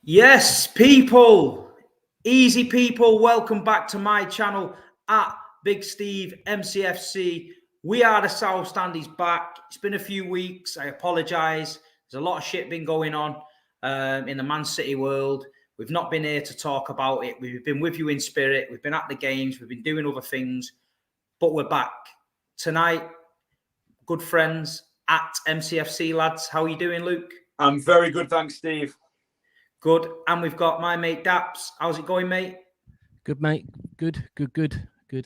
Yes, people, easy people, welcome back to my channel at Big Steve MCFC. We are the South Stand. He's back. It's been a few weeks. I apologise. There's a lot of shit been going on in the Man City world. We've not been here to talk about it. We've been with you in spirit. We've been at the games. We've been doing other things, but we're back tonight. Good friends at MCFC lads. How are you doing, Luke? I'm very good, thanks, Steve. Good. And we've got my mate Daps. How's it going, mate? Good, mate. Good.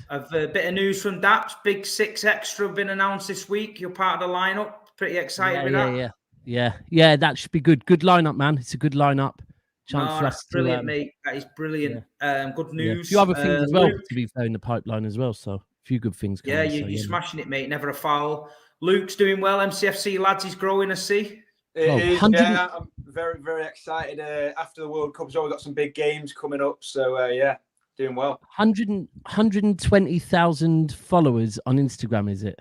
I've a bit of news from Daps. Big 6 extra have been announced this week. You're part of the lineup. Pretty excited with that. Yeah. That should be good. Good lineup, man. It's a good lineup. Chance for us brilliant, mate. That is brilliant. Yeah. Good news. A few other things as well Luke, to be fair in the pipeline as well. So a few good things. You're smashing it, mate. Never a foul. Luke's doing well. MCFC lads, he's growing. I see. Yeah, I'm very, very excited. After the World Cup's over, we've got some big games coming up. So, yeah, doing well. 120,000 followers on Instagram, is it?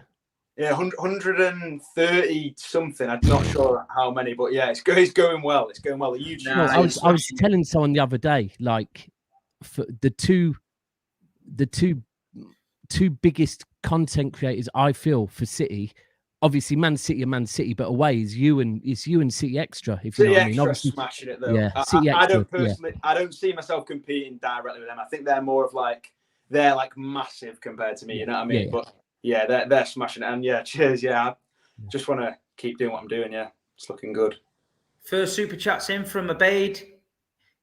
Yeah, 130 something. I'm not sure how many, but yeah, it's going well. It's going well. A huge. I was telling someone the other day, like, for the two biggest content creators I feel for City. Obviously, Man City and Man City, but away is you and City Extra. If you know what I mean, obviously smashing it though. Yeah, City Extra. I don't see myself competing directly with them. I think they're more of they're massive compared to me. You know what I mean? But yeah, they're smashing it. And yeah, cheers. Yeah, I just want to keep doing what I'm doing. Yeah, it's looking good. First super chats in from Abaid.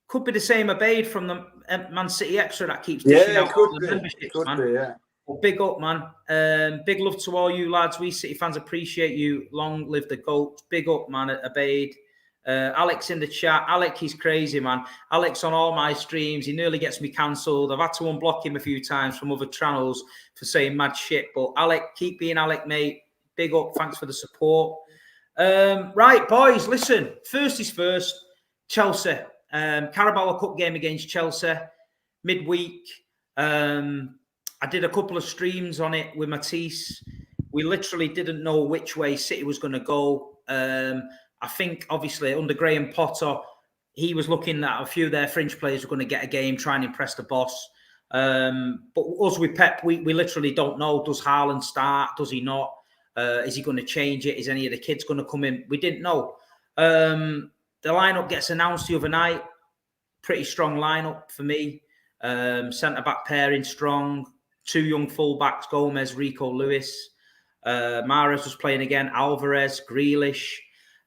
Could be the same Abaid from the Man City Extra that keeps dishing out all the memberships, man. Yeah. Well, big up, man. Big love to all you lads. We City fans appreciate you. Long live the GOAT. Big up, man, at Abaid. Alex in the chat. Alex, he's crazy, man. Alex on all my streams. He nearly gets me cancelled. I've had to unblock him a few times from other channels for saying mad shit. But Alex, keep being Alex, mate. Big up. Thanks for the support. Right, boys, listen. First is first. Chelsea. Carabao Cup game against Chelsea. Midweek. I did a couple of streams on it with Matisse. We literally didn't know which way City was going to go. I think, obviously, under Graham Potter, he was looking at a few of their fringe players were going to get a game, try and impress the boss. But us with Pep, we literally don't know. Does Haaland start? Does he not? Is he going to change it? Is any of the kids going to come in? We didn't know. The lineup gets announced the other night. Pretty strong lineup for me. Centre-back pairing strong. 2 young fullbacks, Gomez, Rico Lewis. Mahrez was playing again. Alvarez, Grealish.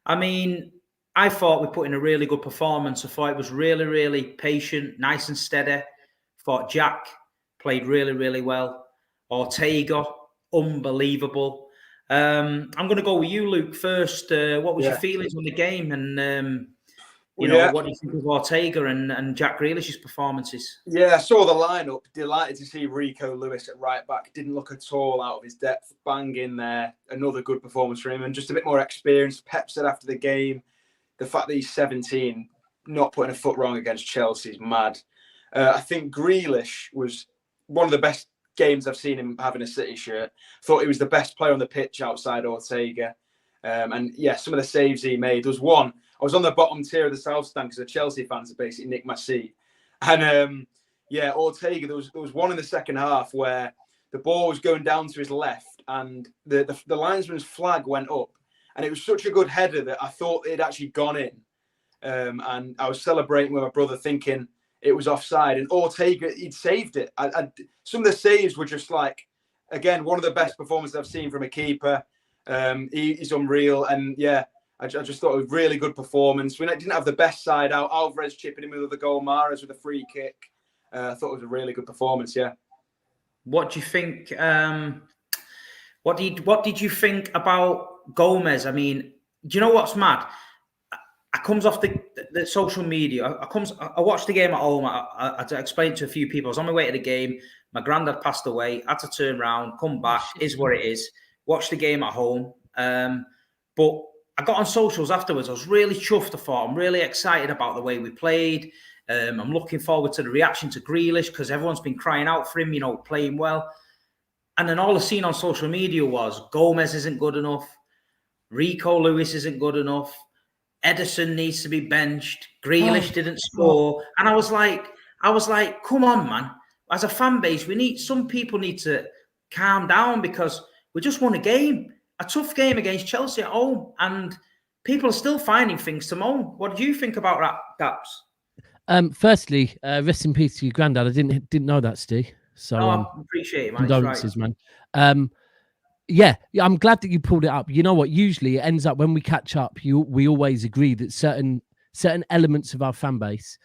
I mean, I thought we put in a really good performance. I thought it was really, really patient, nice and steady. I thought Jack played really, really well. Ortega, unbelievable. I'm going to go with you, Luke, first. What was your feelings on the game? And, what do you think of Ortega and Jack Grealish's performances? Yeah, I saw the lineup. Delighted to see Rico Lewis at right back. Didn't look at all out of his depth. Bang in there. Another good performance from him. And just a bit more experience. Pep said after the game, the fact that he's 17, not putting a foot wrong against Chelsea is mad. I think Grealish was one of the best games I've seen him having a City shirt. Thought he was the best player on the pitch outside Ortega. And yeah, some of the saves he made. There was one. I was on the bottom tier of the South Stand because the Chelsea fans had basically nicked my seat. And Ortega, there was one in the second half where the ball was going down to his left and the linesman's flag went up. And it was such a good header that I thought it had actually gone in. And I was celebrating with my brother thinking it was offside. And Ortega, he'd saved it. Some of the saves were just again, one of the best performances I've seen from a keeper. He's unreal. And yeah, I just thought it was a really good performance. We didn't have the best side out. Alvarez chipping in with the goal. Mahrez with a free kick. I thought it was a really good performance. Yeah. What do you think? What did you think about Gomez? I mean, do you know what's mad? I comes off the social media. I watched the game at home. I explained to a few people. I was on my way to the game. My granddad passed away. I had to turn around, come back. Is what it is. Watch the game at home. But I got on socials afterwards. I was really chuffed. I thought I'm really excited about the way we played. I'm looking forward to the reaction to Grealish because everyone's been crying out for him, playing well. And then all I seen on social media was Gomez isn't good enough. Rico Lewis isn't good enough. Edison needs to be benched. Grealish didn't score. And I was like, come on, man. As a fan base, some people need to calm down because we just won a tough game against Chelsea at home, and people are still finding things to moan. What do you think about that, Daps? Firstly, rest in peace to your granddad. I didn't know that, Steve. So I appreciate it, man. Condolences, man. Yeah, I'm glad that you pulled it up. You know what? Usually it ends up when we catch up, we always agree that certain elements of our fan base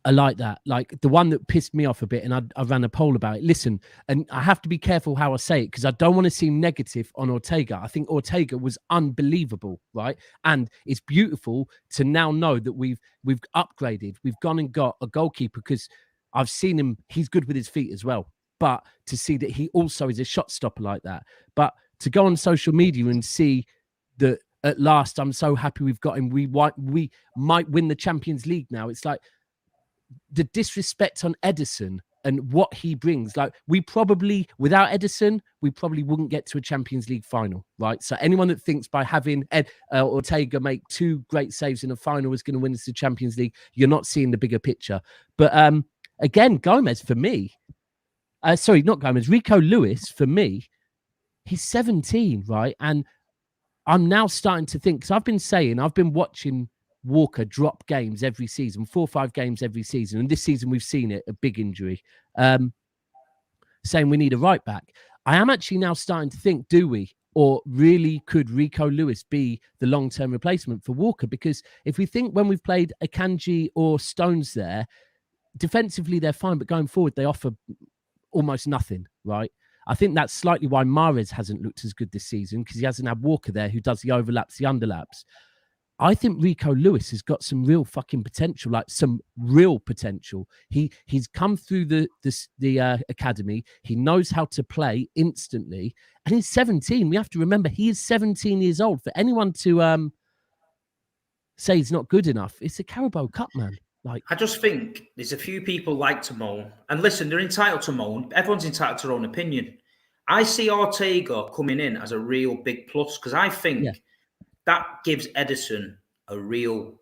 are like that. Like the one that pissed me off a bit, and I ran a poll about it. Listen, and I have to be careful how I say it because I don't want to seem negative on Ortega. I think Ortega was unbelievable, right? And it's beautiful to now know that we've upgraded. We've gone and got a goalkeeper because I've seen him. He's good with his feet as well. But to see that he also is a shot stopper like that. But to go on social media and see that at last, I'm so happy we've got him. We might win the Champions League now. It's like the disrespect on Edison and what he brings. Like without Edison, we probably wouldn't get to a Champions League final, right? So anyone that thinks by having Ortega make 2 great saves in a final is going to win us the Champions League, you're not seeing the bigger picture. But again, Gomez for me. Sorry, not Gomez. Rico Lewis, for me, he's 17, right? And I'm now starting to think, because I've been watching Walker drop games every season, 4 or 5 games every season. And this season we've seen it, a big injury, saying we need a right back. I am actually now starting to think, do we? Or really could Rico Lewis be the long-term replacement for Walker? Because if we think when we've played Akanji or Stones there, defensively they're fine, but going forward they offer almost nothing, right? I think that's slightly why Mahrez hasn't looked as good this season because he hasn't had Walker there who does the overlaps, the underlaps. I think Rico Lewis has got some real fucking potential, like some real potential. He's come through the academy. He knows how to play instantly, and he's 17. We have to remember he is 17 years old. For anyone to say he's not good enough, it's a Carabao Cup, man. Like, I just think there's a few people like to moan. And listen, they're entitled to moan. Everyone's entitled to their own opinion. I see Ortega coming in as a real big plus because I think that gives Edison a real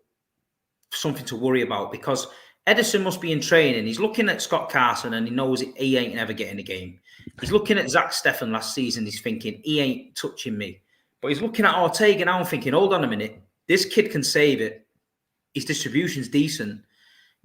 something to worry about because Edison must be in training. He's looking at Scott Carson and he knows he ain't never getting a game. He's looking at Zach Steffen last season. He's thinking, he ain't touching me. But he's looking at Ortega now and thinking, hold on a minute. This kid can save it. His distribution's decent.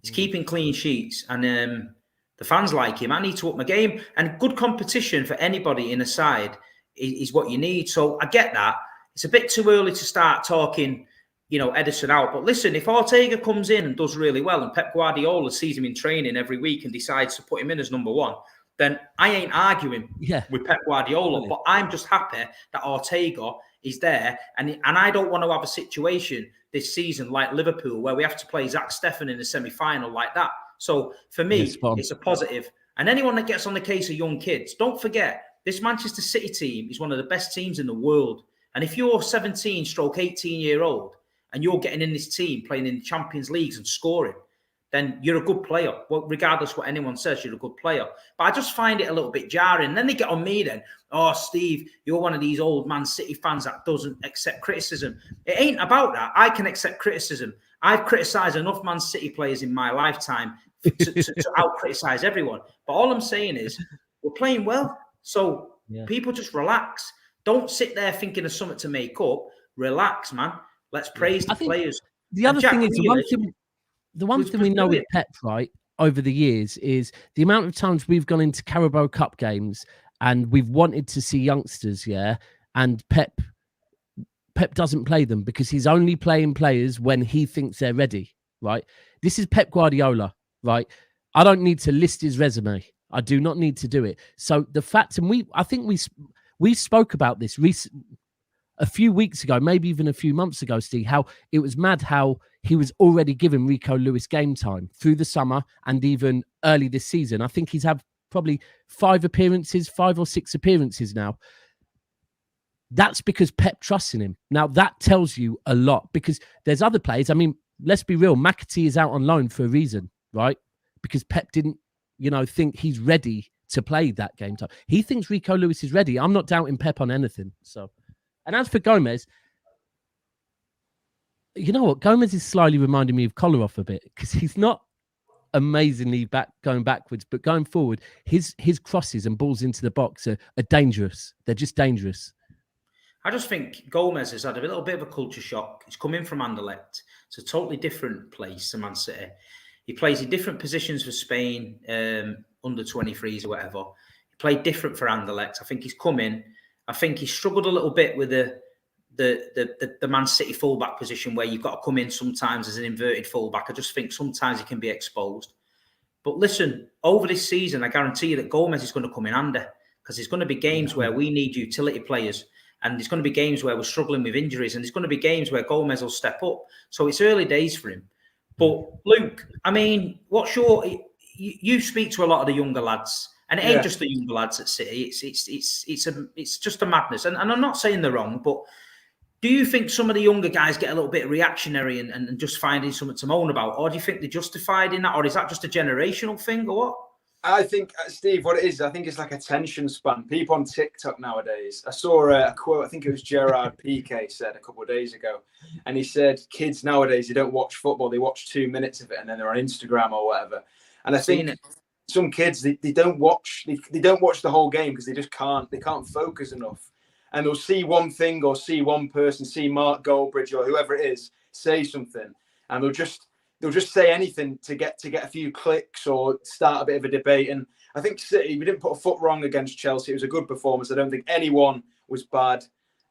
He's keeping clean sheets and the fans like him. I need to up my game. And good competition for anybody in a side is what you need. So I get that. It's a bit too early to start talking, Edison out. But listen, if Ortega comes in and does really well and Pep Guardiola sees him in training every week and decides to put him in as number 1, then I ain't arguing with Pep Guardiola. But I'm just happy that Ortega is there. And I don't want to have a situation this season like Liverpool where we have to play Zach Steffen in the semi-final like that. So for me, it's a positive. And anyone that gets on the case of young kids, don't forget, this Manchester City team is one of the best teams in the world. And if you're 17 stroke 18-year-old and you're getting in this team playing in the Champions Leagues and scoring, then you're a good player. Well, regardless what anyone says, you're a good player. But I just find it a little bit jarring. And then they get on me then. Oh, Steve, you're one of these old Man City fans that doesn't accept criticism. It ain't about that. I can accept criticism. I've criticised enough Man City players in my lifetime to out-criticise everyone. But all I'm saying is we're playing well. So people just relax. Don't sit there thinking of something to make up. Relax, man. Let's praise the players. The other thing is, the one thing we know with Pep, right, over the years is the amount of times we've gone into Carabao Cup games and we've wanted to see youngsters, and Pep doesn't play them because he's only playing players when he thinks they're ready, right? This is Pep Guardiola, right? I don't need to list his resume. I do not need to do it. So the fact, and I think we spoke about this a few weeks ago, maybe even a few months ago, Steve, how it was mad how he was already giving Rico Lewis game time through the summer and even early this season. I think he's had probably 5 or 6 appearances now. That's because Pep trusts in him. Now, that tells you a lot because there's other players. I mean, let's be real. Mcfc is out on loan for a reason, right? Because Pep didn't, think he's ready to play that game time. He thinks Rico Lewis is ready. I'm not doubting Pep on anything. So, and as for Gomez, you know what? Gomez is slightly reminding me of Kolarov a bit because he's not amazingly going backwards, but going forward, his crosses and balls into the box are dangerous. They're just dangerous. I just think Gomez has had a little bit of a culture shock. He's come in from Anderlecht. It's a totally different place to Man City. He plays in different positions for Spain, under 23s or whatever. He played different for Anderlecht. I think he's come in. I think he struggled a little bit with the Man City fullback position where you've got to come in sometimes as an inverted fullback. I just think sometimes he can be exposed. But listen, over this season, I guarantee you that Gomez is going to come in under because there's going to be games where we need utility players. And there's going to be games where we're struggling with injuries, and there's going to be games where Gomez will step up. So it's early days for him. But Luke, I mean, what's your? You speak to a lot of the younger lads, and it ain't just the younger lads at City. It's just a madness. And I'm not saying they're wrong, but do you think some of the younger guys get a little bit reactionary and just finding something to moan about, or do you think they're justified in that, or is that just a generational thing, or what? I think, Steve, what it is, I think it's like attention span. People on TikTok nowadays. I saw a quote, I think it was Gerard Piqué said a couple of days ago. And he said, kids nowadays, they don't watch football. They watch 2 minutes of it and then they're on Instagram or whatever. And I think some kids, they don't watch the whole game because they just can't focus enough. And they'll see one thing or see one person, see Mark Goldbridge or whoever it is, say something. And they'll just say anything to get a few clicks or start a bit of a debate. And I think City, we didn't put a foot wrong against Chelsea. It was a good performance. I don't think anyone was bad.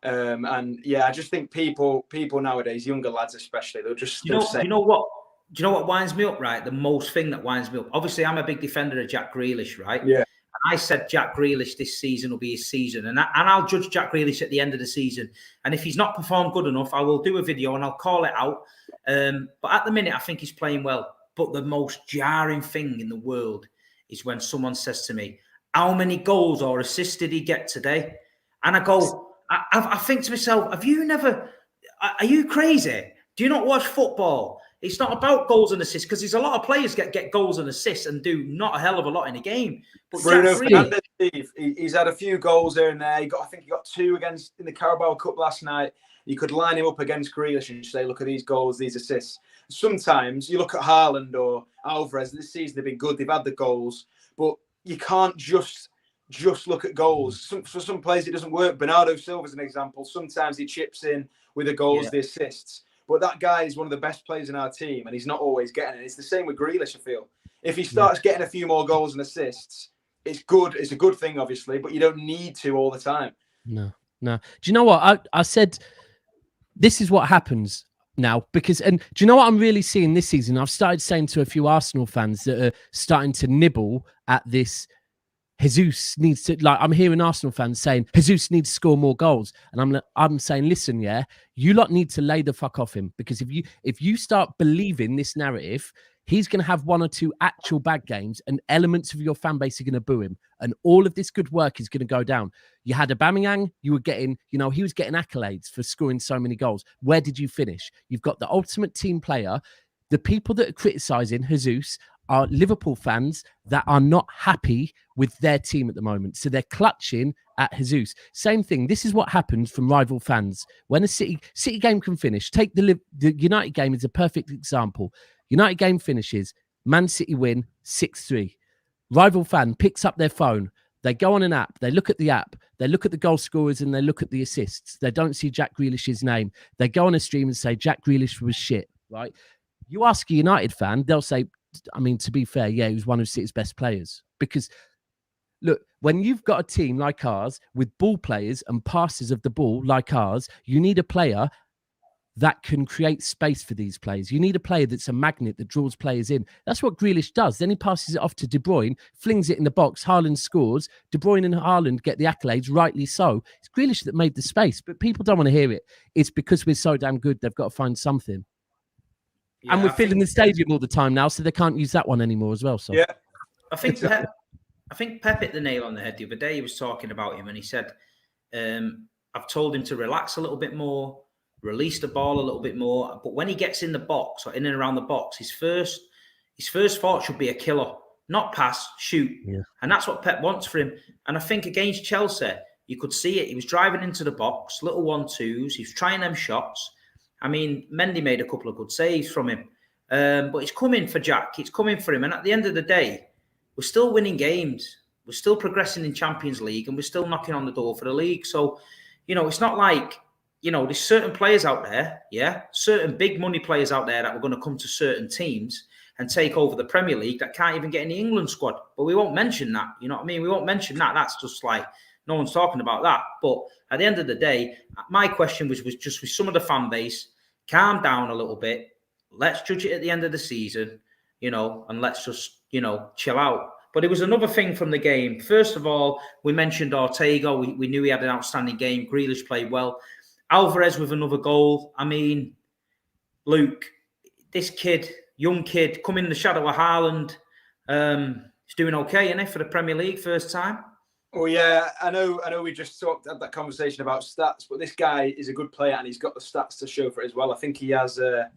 And yeah, I just think people nowadays, younger lads especially, they'll just say. You know what winds me up, right? The most thing that winds me up. Obviously, I'm a big defender of Jack Grealish, right? Yeah. I said Jack Grealish this season will be his season. And I'll judge Jack Grealish at the end of the season. And if he's not performed good enough, I will do a video and I'll call it out. But at the minute, I think he's playing well. But the most jarring thing in the world is when someone says to me, how many goals or assists did he get today? And I go, I think to myself, are you crazy? Do you not watch football? It's not about goals and assists because there's a lot of players get goals and assists and do not a hell of a lot in a game. But Bruno Fernandes, Steve, he's had a few goals here and there. I think he got 2 in the Carabao Cup last night. You could line him up against Grealish and say, look at these goals, these assists. Sometimes you look at Haaland or Alvarez. This season they've been good. They've had the goals, but you can't just look at goals. For some players it doesn't work. Bernardo Silva is an example. Sometimes he chips in with the goals, the assists. But that guy is one of the best players in our team, and he's not always getting it. It's the same with Grealish, I feel. If he starts getting a few more goals and assists, it's good. It's a good thing, obviously, but you don't need to all the time. No. Do you know what? I said this is what happens now because, and do you know what I'm really seeing this season? I've started saying to a few Arsenal fans that are starting to nibble at this. Jesus needs to, like, I'm hearing Arsenal fans saying Jesus needs to score more goals, and I'm saying, listen, you lot need to lay the fuck off him because if you start believing this narrative, he's going to have 1 or 2 actual bad games, and elements of your fan base are going to boo him, and all of this good work is going to go down. You had Aubameyang, you were getting, he was getting accolades for scoring so many goals. Where did you finish? You've got the ultimate team player. The people that are criticizing Jesus are Liverpool fans that are not happy with their team at the moment. So they're clutching at Jesus. Same thing. This is what happens from rival fans. When a City game can finish, take the United game as a perfect example. United game finishes, Man City win 6-3. Rival fan picks up their phone. They go on an app. They look at the app. They look at the goal scorers and they look at the assists. They don't see Jack Grealish's name. They go on a stream and say Jack Grealish was shit, right? You ask a United fan, they'll say, I mean, to be fair, he was one of City's best players. Because, look, when you've got a team like ours with ball players and passers of the ball like ours, you need a player that can create space for these players. You need a player that's a magnet that draws players in. That's what Grealish does. Then he passes it off to De Bruyne, flings it in the box, Haaland scores. De Bruyne and Haaland get the accolades, rightly so. It's Grealish that made the space, but people don't want to hear it. It's because we're so damn good, they've got to find something. Yeah, and we're filling the stadium all the time now, so they can't use that one anymore as well. So yeah, I think Pep hit the nail on the head the other day. He was talking about him, and he said, "I've told him to relax a little bit more, release the ball a little bit more. But when he gets in the box or in and around the box, his first thought should be a killer, not pass, shoot. Yeah. And that's what Pep wants for him. And I think against Chelsea, you could see it. He was driving into the box, little 1-2s. He was trying them shots." I mean, Mendy made a couple of good saves from him. But it's coming for Jack. It's coming for him. And at the end of the day, we're still winning games. We're still progressing in Champions League, and we're still knocking on the door for the league. So, it's not like, there's certain players out there, certain big money players out there that are going to come to certain teams and take over the Premier League that can't even get in the England squad. But we won't mention that. You know what I mean? We won't mention that. That's just like, no one's talking about that. But at the end of the day, my question was just with some of the fan base, calm down a little bit. Let's judge it at the end of the season, and let's just, chill out. But it was another thing from the game. First of all, we mentioned Ortega. We knew he had an outstanding game. Grealish played well. Alvarez with another goal. I mean, Luke, this kid, young kid, come in the shadow of Haaland. He's doing okay, isn't he, for the Premier League first time? Oh yeah, I know. We just had that conversation about stats, but this guy is a good player and he's got the stats to show for it as well. I think he has a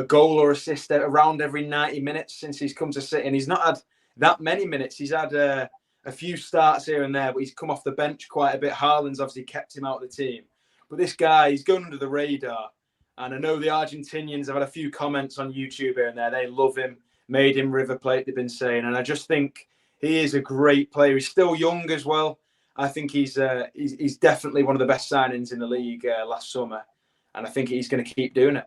goal or assist around every 90 minutes since he's come to City, and he's not had that many minutes. He's had a few starts here and there, but he's come off the bench quite a bit. Haaland's obviously kept him out of the team, but this guy, he's going under the radar. And I know the Argentinians have had a few comments on YouTube here and there. They love him, made him River Plate, they've been saying, and I just think he is a great player. He's still young as well. I think he's definitely one of the best signings in the league last summer, and I think he's going to keep doing it.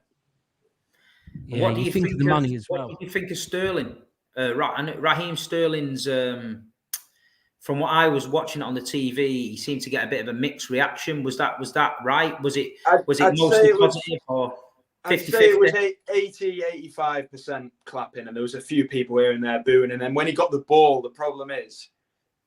Yeah, what do you think of the money as well? What do you think of Sterling? Raheem Sterling's, from what I was watching on the TV, he seemed to get a bit of a mixed reaction. Was that right? Was it mostly positive or 50-50? I'd say it was 80-85% clapping, and there was a few people here and there booing. And then when he got the ball, the problem is,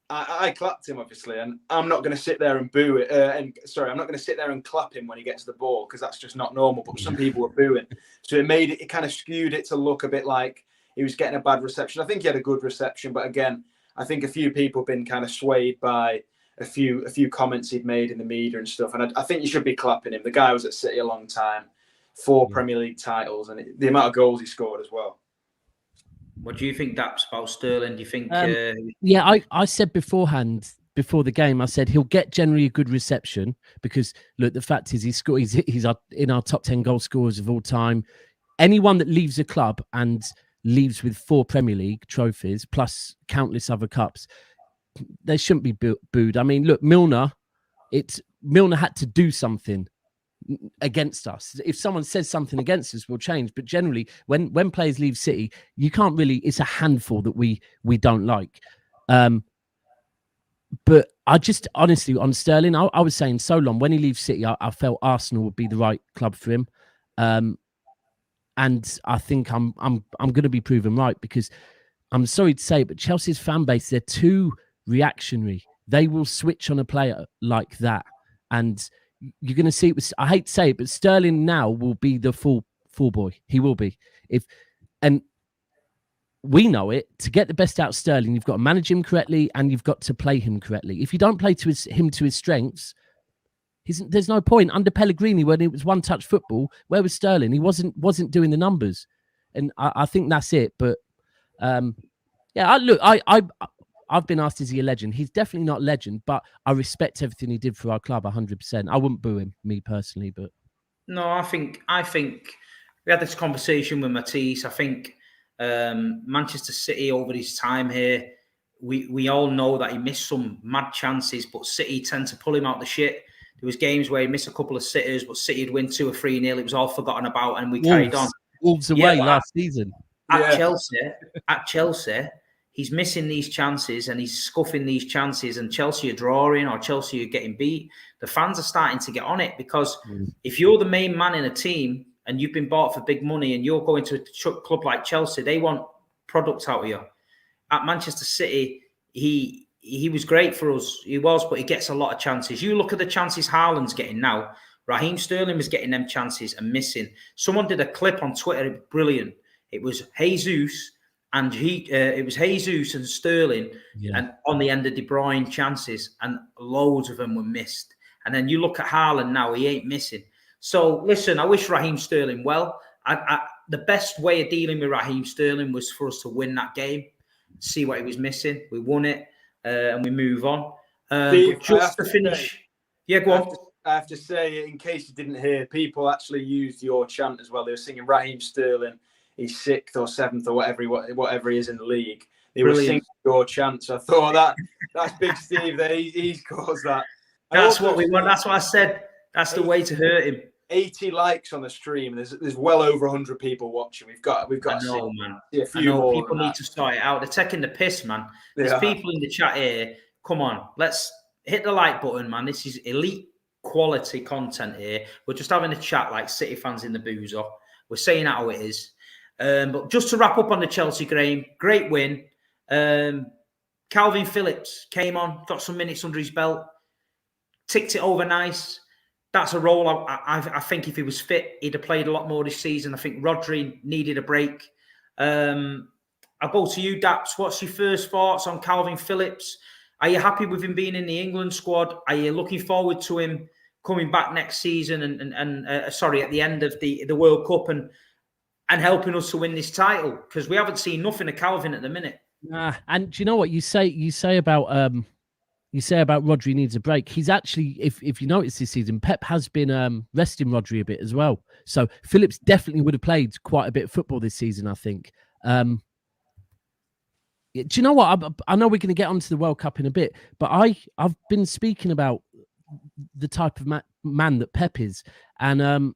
I clapped him obviously, and I'm not going to sit there and boo it. I'm not going to sit there and clap him when he gets the ball because that's just not normal. But some people were booing, so it kind of skewed it to look a bit like he was getting a bad reception. I think he had a good reception, but again, I think a few people have been kind of swayed by a few comments he'd made in the media and stuff. And I think you should be clapping him. The guy was at City a long time, 4 Premier League titles, and the amount of goals he scored as well. What do you think, Daps, about Sterling? Do you think? I said beforehand, before the game, I said he'll get generally a good reception because look, the fact is he's in our top 10 goal scorers of all time. Anyone that leaves a club and leaves with 4 Premier League trophies plus countless other cups, they shouldn't be booed. I mean, look, Milner had to do something against us. If someone says something against us, we'll change. But generally, when players leave City, you can't really. It's a handful that we don't like. But I just honestly on Sterling, I was saying so long when he leaves City, I felt Arsenal would be the right club for him. And I think I'm going to be proven right because I'm sorry to say, but Chelsea's fan base, they're too reactionary. They will switch on a player like that, and you're going to see it. I hate to say it, but Sterling now will be the full boy. He will be. And we know it. To get the best out of Sterling, you've got to manage him correctly, and you've got to play him correctly. If you don't play to his strengths, there's no point. Under Pellegrini, when it was one-touch football, where was Sterling? He wasn't doing the numbers, and I think that's it. But I've been asked, is he a legend? He's definitely not a legend, but I respect everything he did for our club 100%. I wouldn't boo him, me personally, but no, I think we had this conversation with Matisse. I think Manchester City over his time here, we all know that he missed some mad chances, but City tend to pull him out the shit. There was games where he missed a couple of sitters, but City would win 2 or 3-0. It was all forgotten about, and we carried on. Wolves away last season. At Chelsea, he's missing these chances and he's scuffing these chances, and Chelsea are drawing or Chelsea are getting beat. The fans are starting to get on it because if you're the main man in a team and you've been bought for big money and you're going to a club like Chelsea, they want products out of you. At Manchester City, he was great for us. He was, but he gets a lot of chances. You look at the chances Haaland's getting now. Raheem Sterling was getting them chances and missing. Someone did a clip on Twitter, brilliant. It was Jesus and Sterling, and on the end of De Bruyne chances, and loads of them were missed. And then you look at Haaland now; he ain't missing. So listen, I wish Raheem Sterling well. The best way of dealing with Raheem Sterling was for us to win that game, see what he was missing. We won it, and we move on. Steve, just to finish, go on. I have to say, in case you didn't hear, people actually used your chant as well. They were singing Raheem Sterling, he's 6th or 7th or whatever he is in the league. They were singing your chant. So I thought that's Big Steve there. He's caused that. That's what we want. That's what I said. That's the way to hurt him. 80 likes on the stream. There's well over 100 people watching. We've got I know, man. See a few more. People need to sort it out. They're taking the piss, man. There's people in the chat here. Come on, let's hit the like button, man. This is elite quality content here. We're just having a chat like City fans in the boozer. We're saying how it is. But just to wrap up on the Chelsea game, great win. Kalvin Phillips came on, got some minutes under his belt, ticked it over nice. That's a role I think if he was fit, he'd have played a lot more this season. I think Rodri needed a break. I'll go to you, Daps. What's your first thoughts on Kalvin Phillips? Are you happy with him being in the England squad? Are you looking forward to him coming back next season and at the end of the World Cup and helping us to win this title? Because we haven't seen nothing of Kalvin at the minute. And do you know what you say about Rodri needs a break? He's actually, if you notice this season, Pep has been resting Rodri a bit as well. So Phillips definitely would have played quite a bit of football this season, I think. Do you know what? I know we're going to get onto the World Cup in a bit, but I've been speaking about the type of man that Pep is. And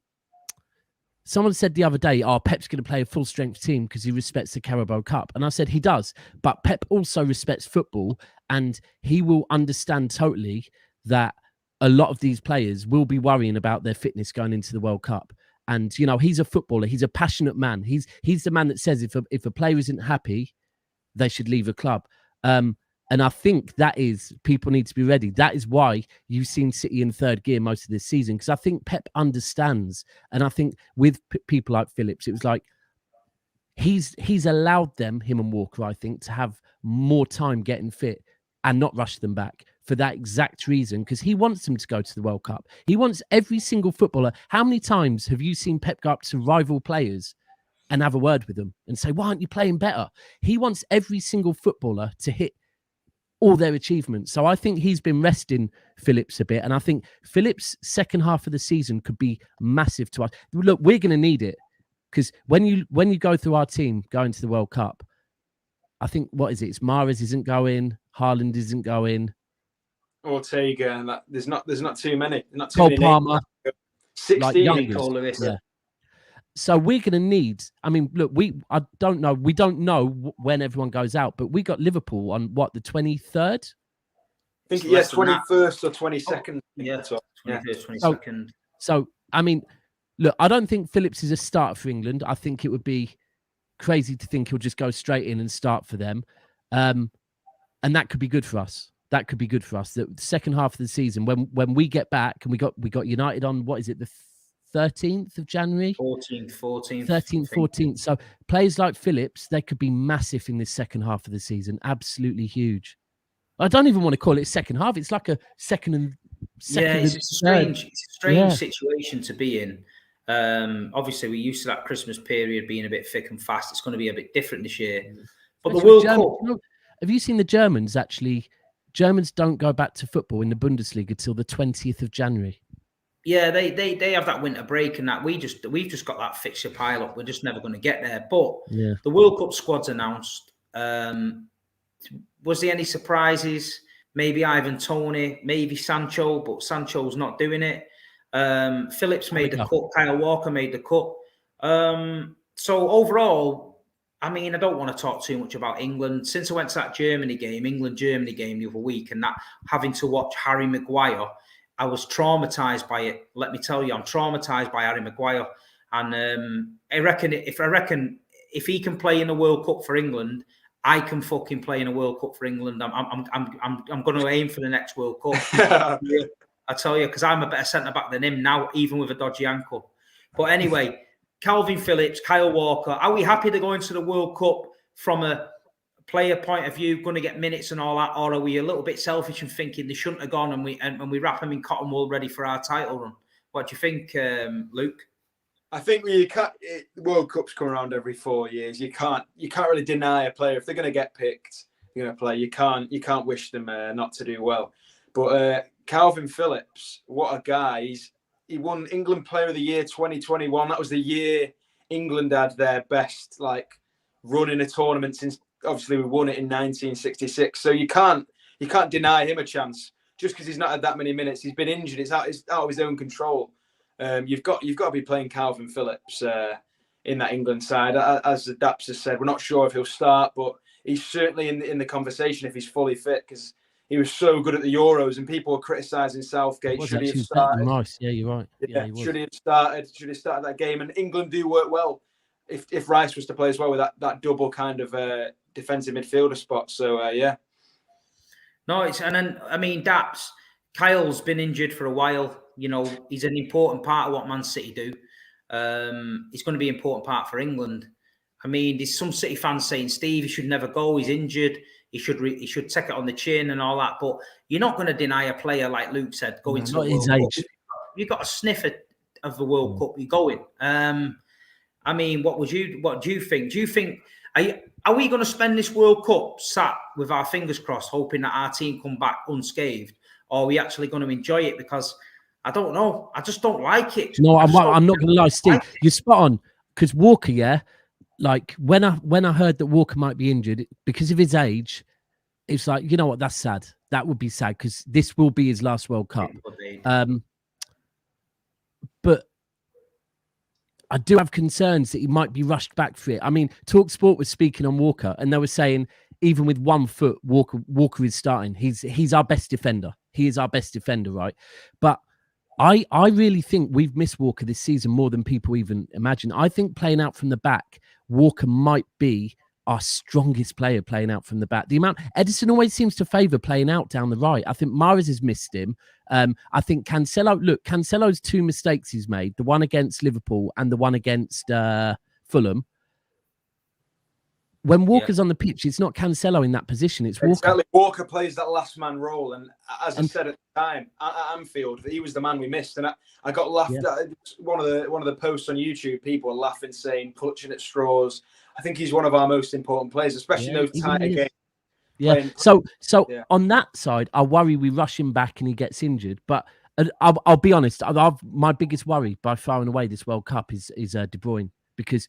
someone said the other day, Pep's going to play a full-strength team because he respects the Carabao Cup. And I said he does, but Pep also respects football, and he will understand totally that a lot of these players will be worrying about their fitness going into the World Cup. And, you know, he's a footballer. He's a passionate man. He's the man that says if a player isn't happy, they should leave a club. And I think that is, people need to be ready. That is why you've seen City in third gear most of this season, because I think Pep understands. And I think with people like Phillips, it was like he's allowed them, him and Walker, I think, to have more time getting fit and not rush them back for that exact reason, because he wants them to go to the World Cup. He wants every single footballer. How many times have you seen Pep go up to rival players and have a word with them and say, why aren't you playing better? He wants every single footballer to hit all their achievements. So I think he's been resting Phillips a bit. And I think Phillips' second half of the season could be massive to us. Look, we're going to need it, because when you go through our team going to the World Cup, I think, what is it? It's Mahrez isn't going, Haaland isn't going, Ortega, and that there's not too many. Not too Cole many Palmer, 16. like youngsters. Yeah. So we're going to need, I mean, look, we don't know when everyone goes out, but we got Liverpool on what, the 23rd? I think, yes, 21st or 22nd. Oh, yeah, 21st, 22nd. So, I mean, look, I don't think Phillips is a starter for England. I think it would be crazy to think he'll just go straight in and start for them. And that could be good for us. That could be good for us. The second half of the season, when we get back, and we got United on, what is it, the 13th of January? 14th. 13th, 14th. So players like Phillips, they could be massive in this second half of the season. Absolutely huge. I don't even want to call it second half. It's like a second. Yeah, it's a strange situation to be in. Obviously, we're used to that Christmas period being a bit thick and fast. It's going to be a bit different this year. But the World Cup... Have you seen the Germans, actually? Germans don't go back to football in the Bundesliga till the 20th of January. Yeah, they have that winter break and that. We've just got that fixture pile up. We're just never going to get there. But the World Cup squad's announced. Was there any surprises? Maybe Ivan Toney, maybe Sancho, but Sancho's not doing it. Phillips made the cut. Kyle Walker made the cut. So overall, I mean, I don't want to talk too much about England. Since I went to that England-Germany game the other week, and that having to watch Harry Maguire, I was traumatized by it. Let me tell you, I'm traumatized by Harry Maguire. And I reckon if he can play in the World Cup for England, I can fucking play in a World Cup for England. I'm going to aim for the next World Cup. I tell you, because I'm a better centre back than him now, even with a dodgy ankle. But anyway, Kalvin Phillips, Kyle Walker, are we happy to go into the World Cup from a player point of view, going to get minutes and all that, or are we a little bit selfish and thinking they shouldn't have gone and we wrap them in cotton wool ready for our title run? What do you think, Luke? I think the World Cups come around every 4 years. You can't really deny a player if they're going to get picked, they're going to play. You can't wish them not to do well. But Kalvin Phillips, what a guy! He won England Player of the Year 2021. That was the year England had their best run in a tournament since obviously we won it in 1966. So you can't deny him a chance just because he's not had that many minutes. He's been injured. It's out of his own control. You've got to be playing Kalvin Phillips in that England side. As the DAPS has said, we're not sure if he'll start, but he's certainly in the conversation if he's fully fit, because he was so good at the Euros, and people were criticising Southgate. Should he have started? Nice. Yeah, you're right. Yeah, should he have started? Should he have started that game? And England do work well if Rice was to play as well with that double kind of defensive midfielder spot. So yeah. No, DAPS, Kyle's been injured for a while. You know, he's an important part of what Man City do. He's going to be an important part for England. I mean, there's some City fans saying, Steve, he should never go. He's injured. He should take it on the chin and all that. But you're not going to deny a player, like Luke said, going to the World Cup. You've got a sniff of the World Cup. You're going. I mean, what do you think? Do you think are we going to spend this World Cup sat with our fingers crossed, hoping that our team come back unscathed, or are we actually going to enjoy it? Because I don't know. I just don't like it. No, I'm not going to lie, Steve. You're spot on. Because Walker, yeah, like when I heard that Walker might be injured because of his age, it's like, you know what? That's sad. That would be sad because this will be his last World Cup. But I do have concerns that he might be rushed back for it. I mean, TalkSport was speaking on Walker, and they were saying even with 1 foot, Walker is starting. He's our best defender. He is our best defender, right? But I really think we've missed Walker this season more than people even imagine. I think playing out from the back, Walker might be our strongest player playing out from the back. Edison always seems to favour playing out down the right. I think Mahrez has missed him. I think Cancelo's 2 mistakes he's made, the one against Liverpool and the one against Fulham. When Walker's on the pitch, it's not Cancelo in that position. It's Walker. Exactly. Walker plays that last man role. And as I said at the time, at Anfield, he was the man we missed. And I got laughed at. One of the posts on YouTube, people were laughing, saying, clutching at straws. I think he's one of our most important players, especially in those tighter games. Yeah. So on that side, I worry we rush him back and he gets injured. But I'll be honest, my biggest worry by far and away this World Cup is De Bruyne, because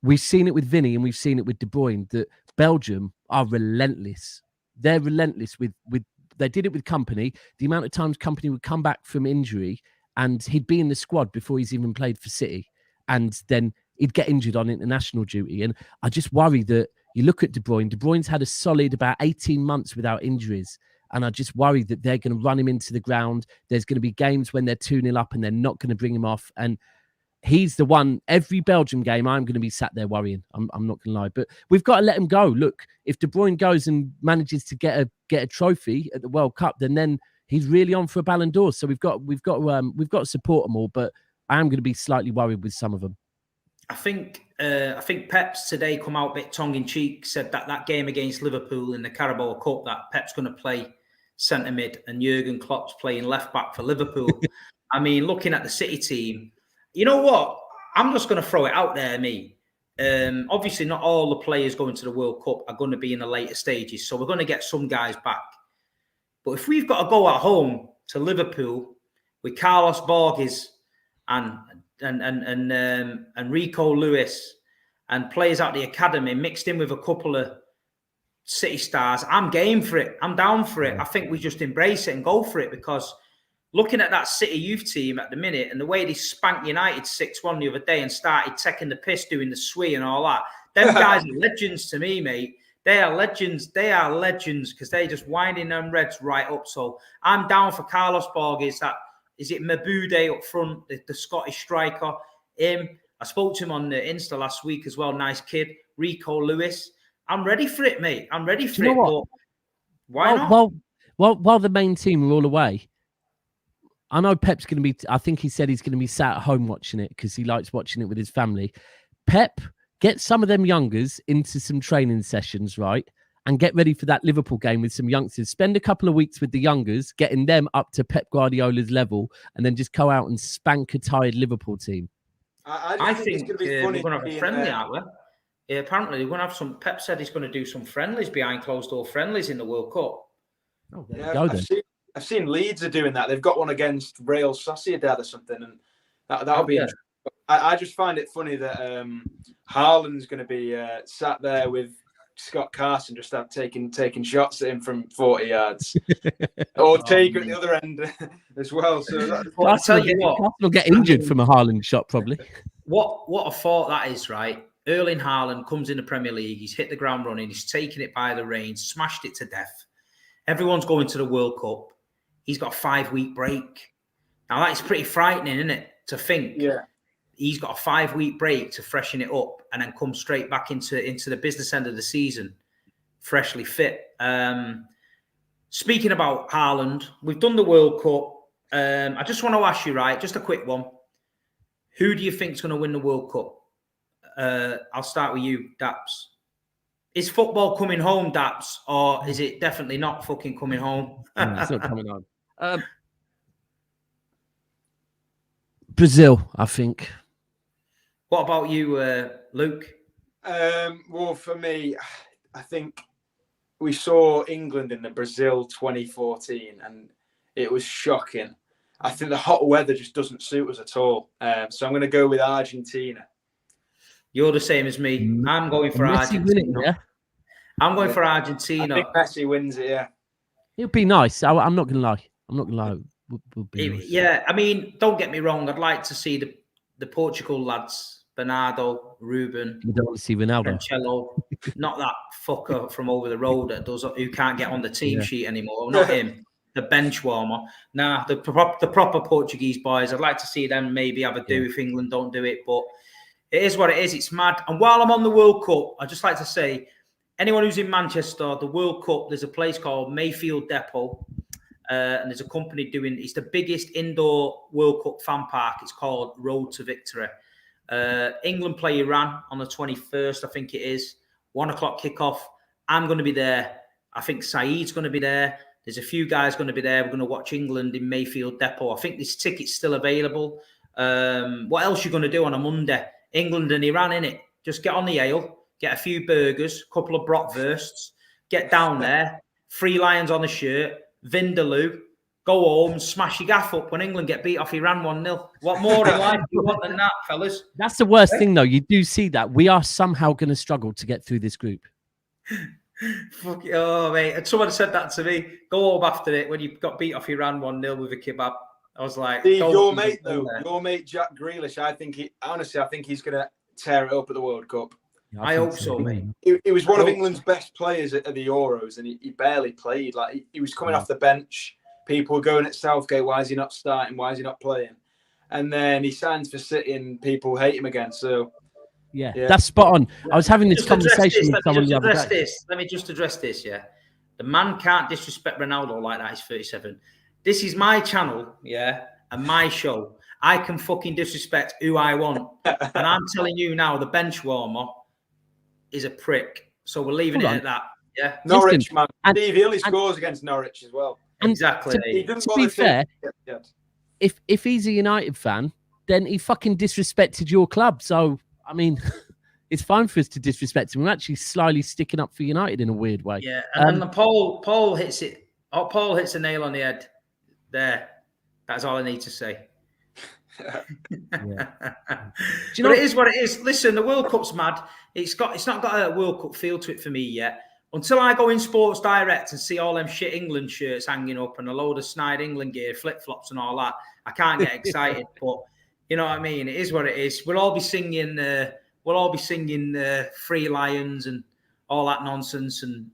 we've seen it with Vinny and we've seen it with De Bruyne that Belgium are relentless. They're relentless with they did it with Kompany. The amount of times Kompany would come back from injury and he'd be in the squad before he's even played for City, and then he'd get injured on international duty. And I just worry that you look at De Bruyne. De Bruyne's had a solid about 18 months without injuries. And I just worry that they're going to run him into the ground. There's going to be games when they're 2-0 up and they're not going to bring him off. And he's the one, every Belgium game, I'm going to be sat there worrying. I'm not going to lie. But we've got to let him go. Look, if De Bruyne goes and manages to get a trophy at the World Cup, then he's really on for a Ballon d'Or. So we've got to support them all. But I am going to be slightly worried with some of them. I think Pep's today come out a bit tongue-in-cheek, said that game against Liverpool in the Carabao Cup, that Pep's going to play centre mid and Jurgen Klopp's playing left back for Liverpool. I mean, looking at the City team, you know what? I'm just going to throw it out there, me. Obviously, not all the players going to the World Cup are going to be in the later stages, so we're going to get some guys back. But if we've got to go at home to Liverpool with Carlos Borges and Rico Lewis and players out the academy mixed in with a couple of City stars, I'm game for it. I'm down for it. I think we just embrace it and go for it, because looking at that City youth team at the minute and the way they spanked United 6-1 the other day and started taking the piss, doing the swee and all that, them guys are legends to me, mate. They are legends. They are legends because they're just winding them Reds right up. So I'm down for Carlos Borges. Is it Mabude up front, the Scottish striker? I spoke to him on the Insta last week as well. Nice kid. Rico Lewis. I'm ready for it, mate. I'm ready for it. But why not? While the main team are all away, I know Pep's going to be, I think he said he's going to be sat at home watching it because he likes watching it with his family. Pep, get some of them youngers into some training sessions, right? And get ready for that Liverpool game with some youngsters. Spend a couple of weeks with the youngers, getting them up to Pep Guardiola's level, and then just go out and spank a tired Liverpool team. I think it's going to be funny. We're going to have a friendly out there. Yeah, apparently we're going to have some. Pep said he's going to do some friendlies, behind closed door friendlies in the World Cup. Oh, there you go then. I've seen Leeds are doing that. They've got one against Real Sociedad or something, and that'll be interesting. I just find it funny that Haaland's going to be sat there with Scott Carson just taking shots at him from 40 yards. Ortega at the other end as well. So I'll tell you what, Carson will get injured from a Haaland shot probably. What a thought that is, right? Erling Haaland comes in the Premier League. He's hit the ground running. He's taken it by the reins, smashed it to death. Everyone's going to the World Cup. He's got a 5-week break. Now, that's pretty frightening, isn't it? To think he's got a 5-week break to freshen it up and then come straight back into the business end of the season, freshly fit. Speaking about Haaland, we've done the World Cup. I just want to ask you, right, just a quick one. Who do you think is going to win the World Cup? I'll start with you, Daps. Is football coming home, Daps, or is it definitely not fucking coming home? It's not coming home. Brazil, I think. What about you, Luke? Well, for me, I think we saw England in the Brazil 2014, and it was shocking. I think the hot weather just doesn't suit us at all. So I'm going to go with Argentina. You're the same as me. I'm going for Messi Argentina. Winning, yeah? I'm going for Argentina. I think Messi wins it, yeah. It'd be nice. I'm not going to lie. Would be nice. Yeah, I mean, don't get me wrong. I'd like to see the Portugal lads, Bernardo, Ruben. You don't want to see Ronaldo. Cancelo. Not that fucker from over the road who can't get on the team sheet anymore. Not him. The bench warmer. Nah, the proper Portuguese boys. I'd like to see them maybe have a do if England don't do it. But it is what it is. It's mad. And while I'm on the World Cup, I'd just like to say, anyone who's in Manchester, the World Cup, there's a place called Mayfield Depot. And there's a company it's the biggest indoor World Cup fan park. It's called Road to Victory. England play Iran on the 21st, I think it is. 1 o'clock kickoff. I'm going to be there. I think Saeed's going to be there. There's a few guys going to be there. We're going to watch England in Mayfield Depot. I think this ticket's still available. What else are you going to do on a Monday? England and Iran, innit? Just get on the ale, get a few burgers, a couple of bratwursts, get down there, 3 lions on the shirt, Vindaloo, go home, smash your gaff up when England get beat off Iran 1-0. What more in life do you want than that, fellas? That's the worst thing, though. You do see that. We are somehow going to struggle to get through this group. Fuck it. Oh, mate. And someone said that to me. Go home after it when you got beat off Iran 1-0 with a kebab. I was like... See, your mate, though, your mate Jack Grealish, I think he's going to tear it up at the World Cup. Yeah, I hope so, mate. He was one of England's best players at the Euros, and he barely played. Like he was coming off the bench. People were going at Southgate, why is he not starting? Why is he not playing? And then he signs for City, and people hate him again. So, yeah. That's spot on. I was having this conversation with someone the other day. Let me just address this, yeah. The man can't disrespect Ronaldo like that. He's 37. This is my channel, yeah, and my show. I can fucking disrespect who I want. And I'm telling you now, the bench warmer is a prick. So we're leaving it at that. Yeah. Norwich, man. Steve, he only scores against Norwich as well. Exactly. To be fair, if he's a United fan, then he fucking disrespected your club. So, I mean, it's fine for us to disrespect him. We're actually slyly sticking up for United in a weird way. Yeah. And then Paul hits it. Oh, Paul hits a nail on the head. There. That's all I need to say. Yeah. Do you know, it is what it is. Listen, the World Cup's mad. It's not got a World Cup feel to it for me yet. Until I go in Sports Direct and see all them shit England shirts hanging up and a load of snide England gear, flip-flops and all that, I can't get excited. But you know what I mean? It is what it is. We'll all be singing Free Lions and all that nonsense and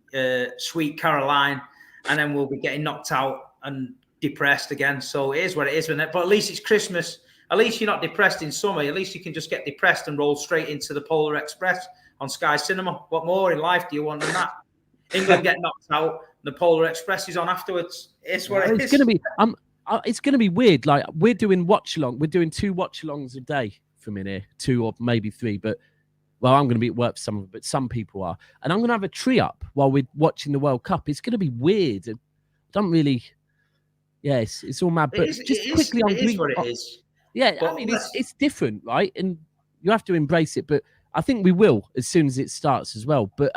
Sweet Caroline, and then we'll be getting knocked out and depressed again. So it is what it is, isn't it? But at least it's Christmas. At least you're not depressed in summer. At least you can just get depressed and roll straight into the Polar Express on Sky Cinema. What more in life do you want than that? England get knocked out, the Polar Express is on afterwards. It's what it is. It's going to be weird. Like we're doing watch-along. We're doing 2 watch-alongs a day from in here, 2 or maybe 3. But well, I'm going to be at work for some of it, but some people are. And I'm going to have a tree up while we're watching the World Cup. It's going to be weird. I don't really... Yeah, it's all mad. But quickly on Greek... what it is. Yeah, but I mean, it's different, right? And you have to embrace it. But I think we will as soon as it starts as well. But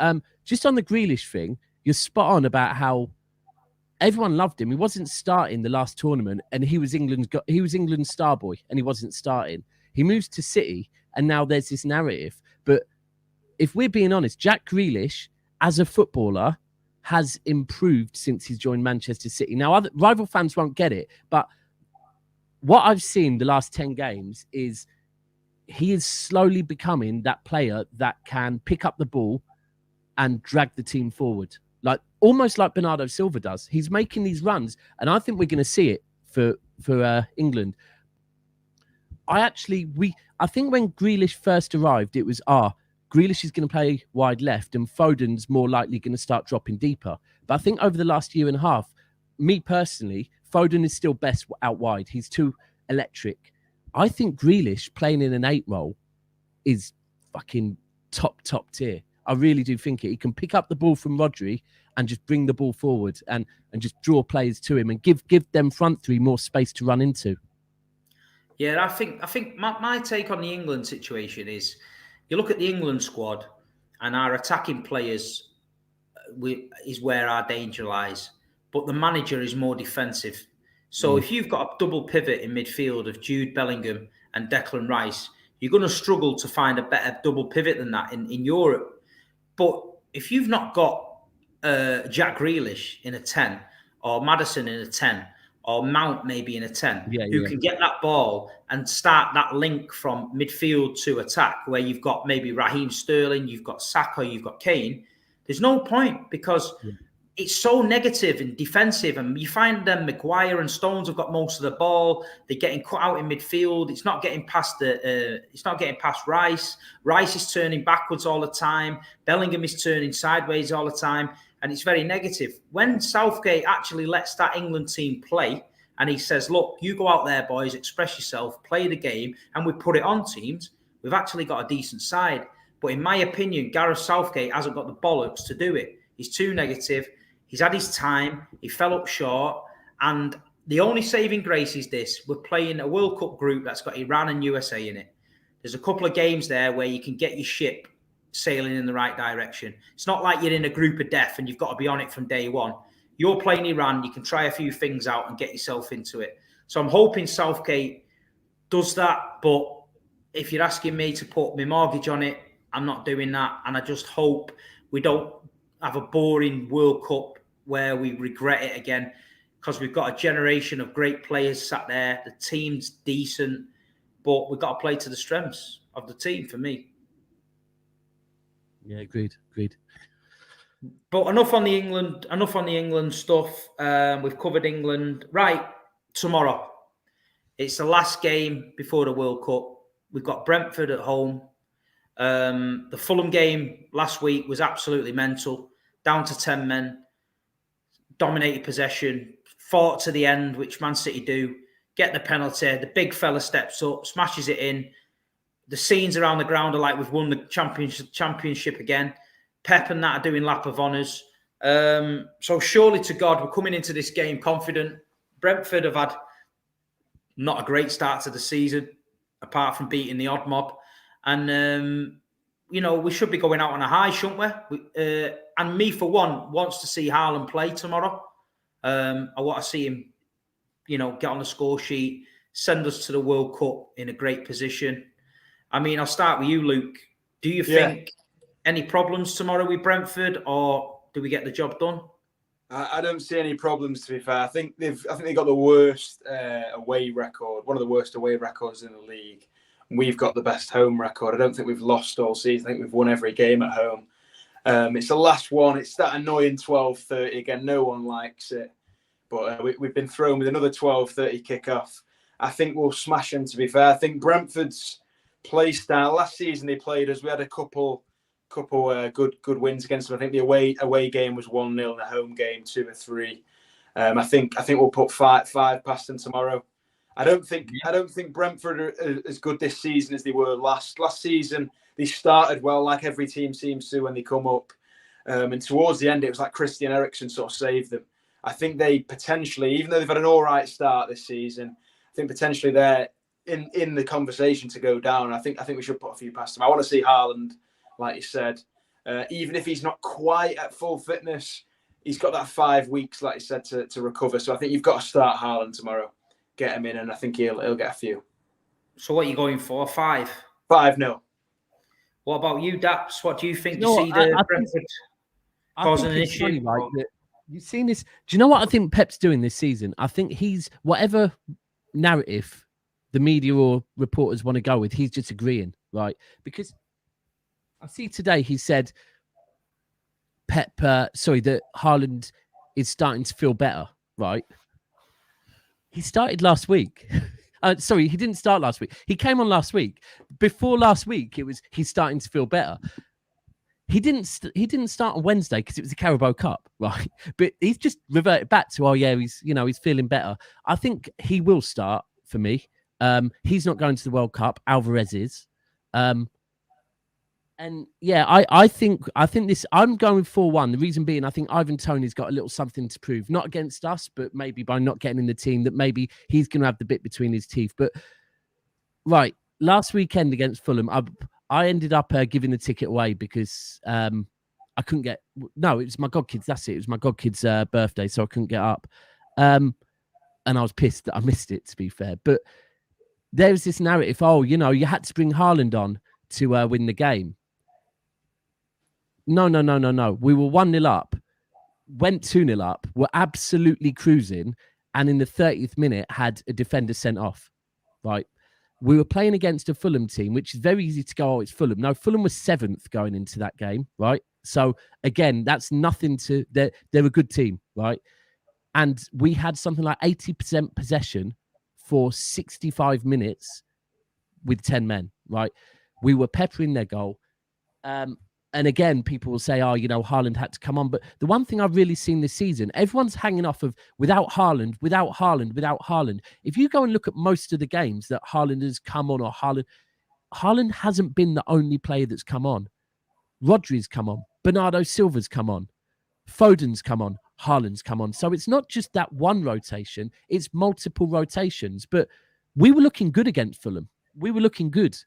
just on the Grealish thing, you're spot on about how everyone loved him. He wasn't starting the last tournament, and he was England's star boy, and he wasn't starting. He moves to City, and now there's this narrative. But if we're being honest, Jack Grealish, as a footballer, has improved since he's joined Manchester City. Now, other rival fans won't get it, but what I've seen the last 10 games is he is slowly becoming that player that can pick up the ball and drag the team forward. Like almost like Bernardo Silva does. He's making these runs, and I think we're going to see it for England. I think when Grealish first arrived, it was Grealish is going to play wide left, and Foden's more likely going to start dropping deeper. But I think over the last year and a half, me personally, Foden is still best out wide. He's too electric. I think Grealish playing in an 8 role is fucking top tier. I really do think it. He can pick up the ball from Rodri and just bring the ball forward and just draw players to him and give them front three more space to run into. Yeah, I think my take on the England situation is, you look at the England squad and our attacking players is where our danger lies, but the manager is more defensive. So if you've got a double pivot in midfield of Jude Bellingham and Declan Rice, you're going to struggle to find a better double pivot than that in Europe. But if you've not got Jack Grealish in a 10, or Maddison in a 10, or Mount maybe in a 10, who can get that ball and start that link from midfield to attack, where you've got maybe Raheem Sterling, you've got Saka, you've got Kane, there's no point, because it's so negative and defensive. And you find them, Maguire and Stones have got most of the ball. They're getting cut out in midfield. It's not getting past Rice. Rice is turning backwards all the time. Bellingham is turning sideways all the time. And it's very negative. When Southgate actually lets that England team play, and he says, look, you go out there, boys, express yourself, play the game, and we put it on teams, we've actually got a decent side. But in my opinion, Gareth Southgate hasn't got the bollocks to do it. He's too negative. He's had his time. He fell up short. And the only saving grace is this. We're playing a World Cup group that's got Iran and USA in it. There's a couple of games there where you can get your ship sailing in the right direction. It's not like you're in a group of death and you've got to be on it from day one. You're playing Iran. You can try a few things out and get yourself into it. So I'm hoping Southgate does that. But if you're asking me to put my mortgage on it, I'm not doing that. And I just hope we don't have a boring World Cup where we regret it again, because we've got a generation of great players sat there. The team's decent, but we've got to play to the strengths of the team for me. Yeah, agreed. But enough on the England stuff. We've covered England. Right, tomorrow. It's the last game before the World Cup. We've got Brentford at home. The Fulham game last week was absolutely mental. Down to 10 men, dominated possession, fought to the end, which Man City do, get the penalty. The big fella steps up, smashes it in. The scenes around the ground are like we've won the championship again. Pep and that are doing lap of honours. So surely to God, we're coming into this game confident. Brentford have had not a great start to the season, apart from beating the odd mob. And, we should be going out on a high, shouldn't we? And me, for one, wants to see Haaland play tomorrow. I want to see him, get on the score sheet, send us to the World Cup in a great position. I mean, I'll start with you, Luke. Do you think any problems tomorrow with Brentford, or do we get the job done? I don't see any problems, to be fair. I think they've got the worst away record, one of the worst away records in the league. We've got the best home record. I don't think we've lost all season. I think we've won every game at home. It's the last one. It's that annoying 12:30 again. No one likes it. But we've been thrown with another 12:30 kickoff. I think we'll smash them, to be fair. I think Brentford's play style, last season they played us. We had a couple good wins against them. I think the away game was 1-0 and the home game 2-3. I think we'll put five past them tomorrow. I don't think Brentford are as good this season as they were last season. They started well, like every team seems to when they come up. And towards the end, it was like Christian Eriksen sort of saved them. I think they potentially, even though they've had an all right start this season, I think potentially they're in the conversation to go down. I think we should put a few past them. I want to see Haaland, like you said, even if he's not quite at full fitness, he's got that 5 weeks, like you said, to recover. So I think you've got to start Haaland tomorrow, get him in, and I think he'll get a few. So what are you going for? 5? 5-0. What about you, Daps? What do you think? You know You see the Brentford causing an it's issue? funny, right, that you've seen this. Do you know what I think Pep's doing this season? I think he's, whatever narrative the media or reporters want to go with, he's just agreeing, right? Because I see today he said that Haaland is starting to feel better, right? He started last week. Sorry, he didn't start last week. He came on last week. Before last week, it was he's starting to feel better. He didn't start on Wednesday because it was the Carabao Cup, right? But he's just reverted back to, he's feeling better. I think he will start for me. He's not going to the World Cup. Alvarez is. And yeah, I think this, I'm going 4-1. The reason being, I think Ivan Toney's got a little something to prove, not against us, but maybe by not getting in the team, that maybe he's going to have the bit between his teeth. But right, last weekend against Fulham, I ended up giving the ticket away because I couldn't get. No, it was my godkids. That's it. It was my godkid's birthday, so I couldn't get up. And I was pissed that I missed it, to be fair. But there was this narrative, you had to bring Haaland on to win the game. No. We were 1-0 up, went 2-0 up, were absolutely cruising, and in the 30th minute had a defender sent off, right? We were playing against a Fulham team, which is very easy to go, it's Fulham. No, Fulham was 7th going into that game, right? So, again, that's nothing to... They're a good team, right? And we had something like 80% possession for 65 minutes with 10 men, right? We were peppering their goal. And again, people will say, Haaland had to come on. But the one thing I've really seen this season, everyone's hanging off of without Haaland. If you go and look at most of the games that Haaland has come on, or Haaland hasn't been the only player that's come on. Rodri's come on. Bernardo Silva's come on. Foden's come on. Haaland's come on. So it's not just that one rotation, it's multiple rotations. But we were looking good against Fulham. We were looking good.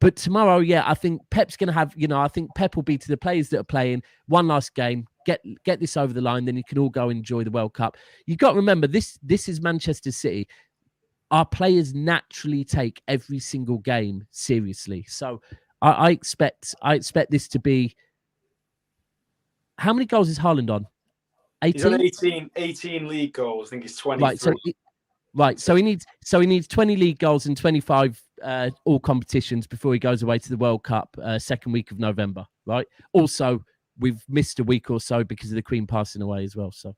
But tomorrow, I think Pep's going to have, I think Pep will be to the players that are playing one last game, get this over the line, then you can all go enjoy the World Cup. You've got to remember, this is Manchester City. Our players naturally take every single game seriously. So I expect this to be... How many goals is Haaland on? 18? He's on 18 league goals. I think he's 23. So he needs 20 league goals and 25 all competitions before he goes away to the World Cup second week of November, right? Also, we've missed a week or so because of the Queen passing away as well. So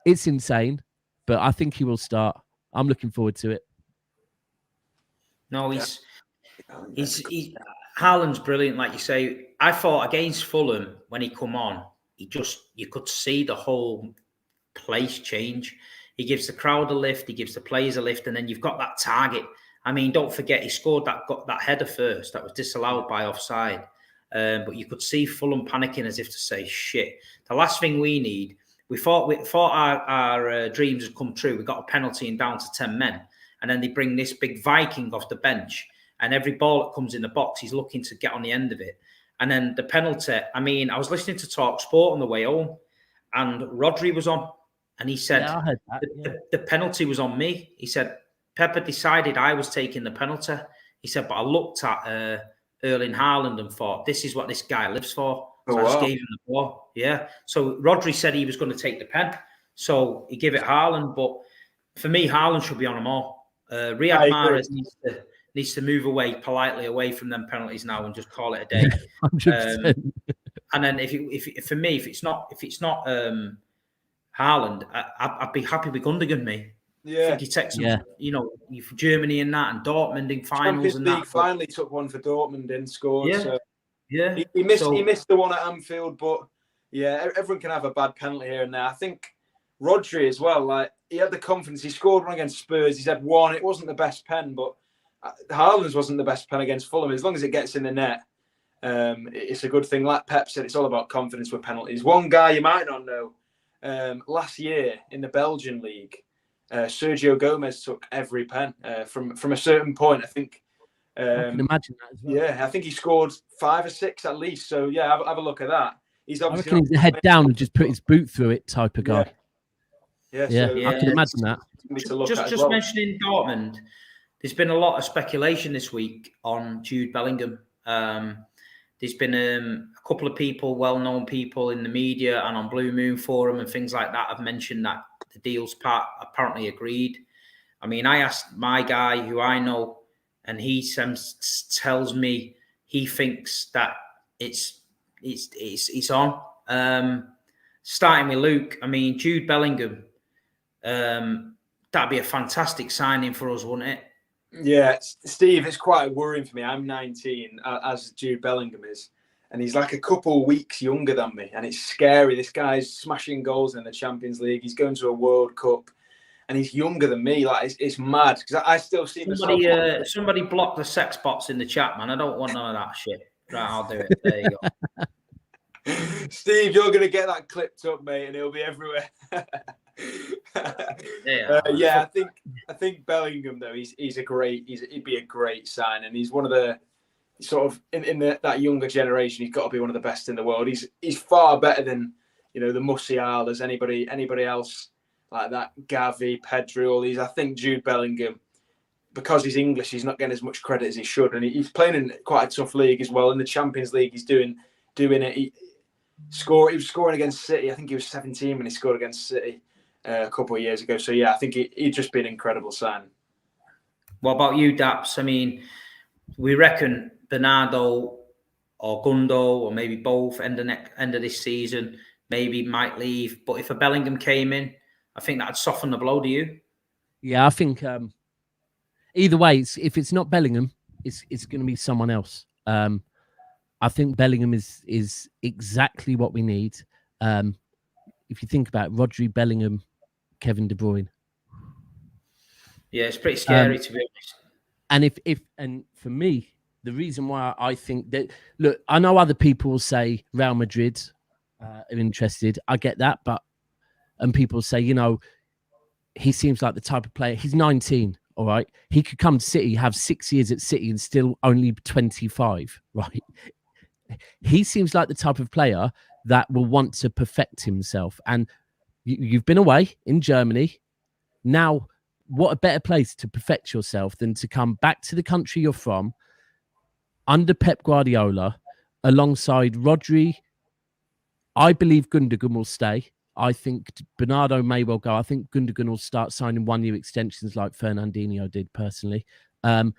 it's insane, but I think he will start. I'm looking forward to it. No, Haaland's brilliant, like you say. I thought against Fulham when he come on, you could see the whole place change. He gives the crowd a lift, he gives the players a lift, and then you've got that target. I mean, don't forget, he scored that header first that was disallowed by offside. But you could see Fulham panicking as if to say, shit, the last thing we need, we thought our dreams had come true. We got a penalty and down to 10 men. And then they bring this big Viking off the bench, and every ball that comes in the box, he's looking to get on the end of it. And then the penalty, I mean, I was listening to Talk Sport on the way home, and Rodri was on. And he said, I heard that, the penalty was on me. He said, Pepper decided I was taking the penalty. He said, but I looked at Erling Haaland and thought, this is what this guy lives for. So I just gave him the ball. Yeah. So Rodri said he was going to take the pen. So he gave it Haaland. But for me, Haaland should be on them all. Riyad Mahrez needs to move politely away from them penalties now and just call it a day. 100%. And then if it's not Haaland, I'd be happy with Gundogan, me. Yeah. I think he takes some, for Germany and that, and Dortmund in finals Champions and League that. Finally took one for Dortmund and scored. Yeah. So yeah. He missed the one at Anfield, but yeah, everyone can have a bad penalty here and there. I think Rodri as well, like, he had the confidence. He scored one against Spurs. He's had one. It wasn't the best pen, but Haaland's wasn't the best pen against Fulham. As long as it gets in the net, it's a good thing. Like Pep said, it's all about confidence with penalties. One guy you might not know, last year in the Belgian league, Sergio Gomez took every pen from a certain point. I think. I can imagine that as well. Yeah, I think he scored 5 or 6 at least. So yeah, have a look at that. he's I obviously reckon he's a head down and just put his boot through it type of guy. Yeah, Yeah, so, I can imagine that. Just mentioning Dortmund, there's been a lot of speculation this week on Jude Bellingham. There's been a couple of people, well-known people in the media and on Blue Moon Forum and things like that have mentioned that the deal's apparently agreed. I mean, I asked my guy who I know, and he tells me he thinks that it's on. Starting with Luke, I mean, Jude Bellingham, that'd be a fantastic signing for us, wouldn't it? Yeah, Steve, it's quite worrying for me. I'm 19, as Jude Bellingham is, and he's like a couple of weeks younger than me, and it's scary. This guy's smashing goals in the Champions League. He's going to a World Cup, and he's younger than me. Like it's mad because I still see myself. Somebody block the sex bots in the chat, man. I don't want none of that shit. Right, I'll do it. There you go. Steve, you're gonna get that clipped up, mate, and it'll be everywhere. I think Bellingham though he'd be a great sign, and he's one of the sort of in that younger generation. He's got to be one of the best in the world. He's far better than the Musialas, anybody else like that. Gavi, Pedri, all these. I think Jude Bellingham, because he's English, he's not getting as much credit as he should, and he's playing in quite a tough league as well. In the Champions League, he's doing it. He was scoring against City. I think he was 17 when he scored against City a couple of years ago. So yeah, I think he'd just be an incredible sign. What about you, Daps? I mean, we reckon Bernardo or Gundo or maybe both end of this season, maybe might leave. But if a Bellingham came in, I think that'd soften the blow. Do you? Yeah, I think either way, if it's not Bellingham, it's going to be someone else. I think Bellingham is exactly what we need. If you think about it, Rodri, Bellingham, Kevin De Bruyne. Yeah, it's pretty scary to be honest. And for me, the reason why I think that, look, I know other people will say Real Madrid are interested. I get that, and people say, he seems like the type of player. He's 19, all right. He could come to City, have 6 years at City, and still only 25, right? He seems like the type of player that will want to perfect himself. And you've been away in Germany. Now, what a better place to perfect yourself than to come back to the country you're from under Pep Guardiola alongside Rodri. I believe Gundogan will stay. I think Bernardo may well go. I think Gundogan will start signing 1-year extensions like Fernandinho did personally. And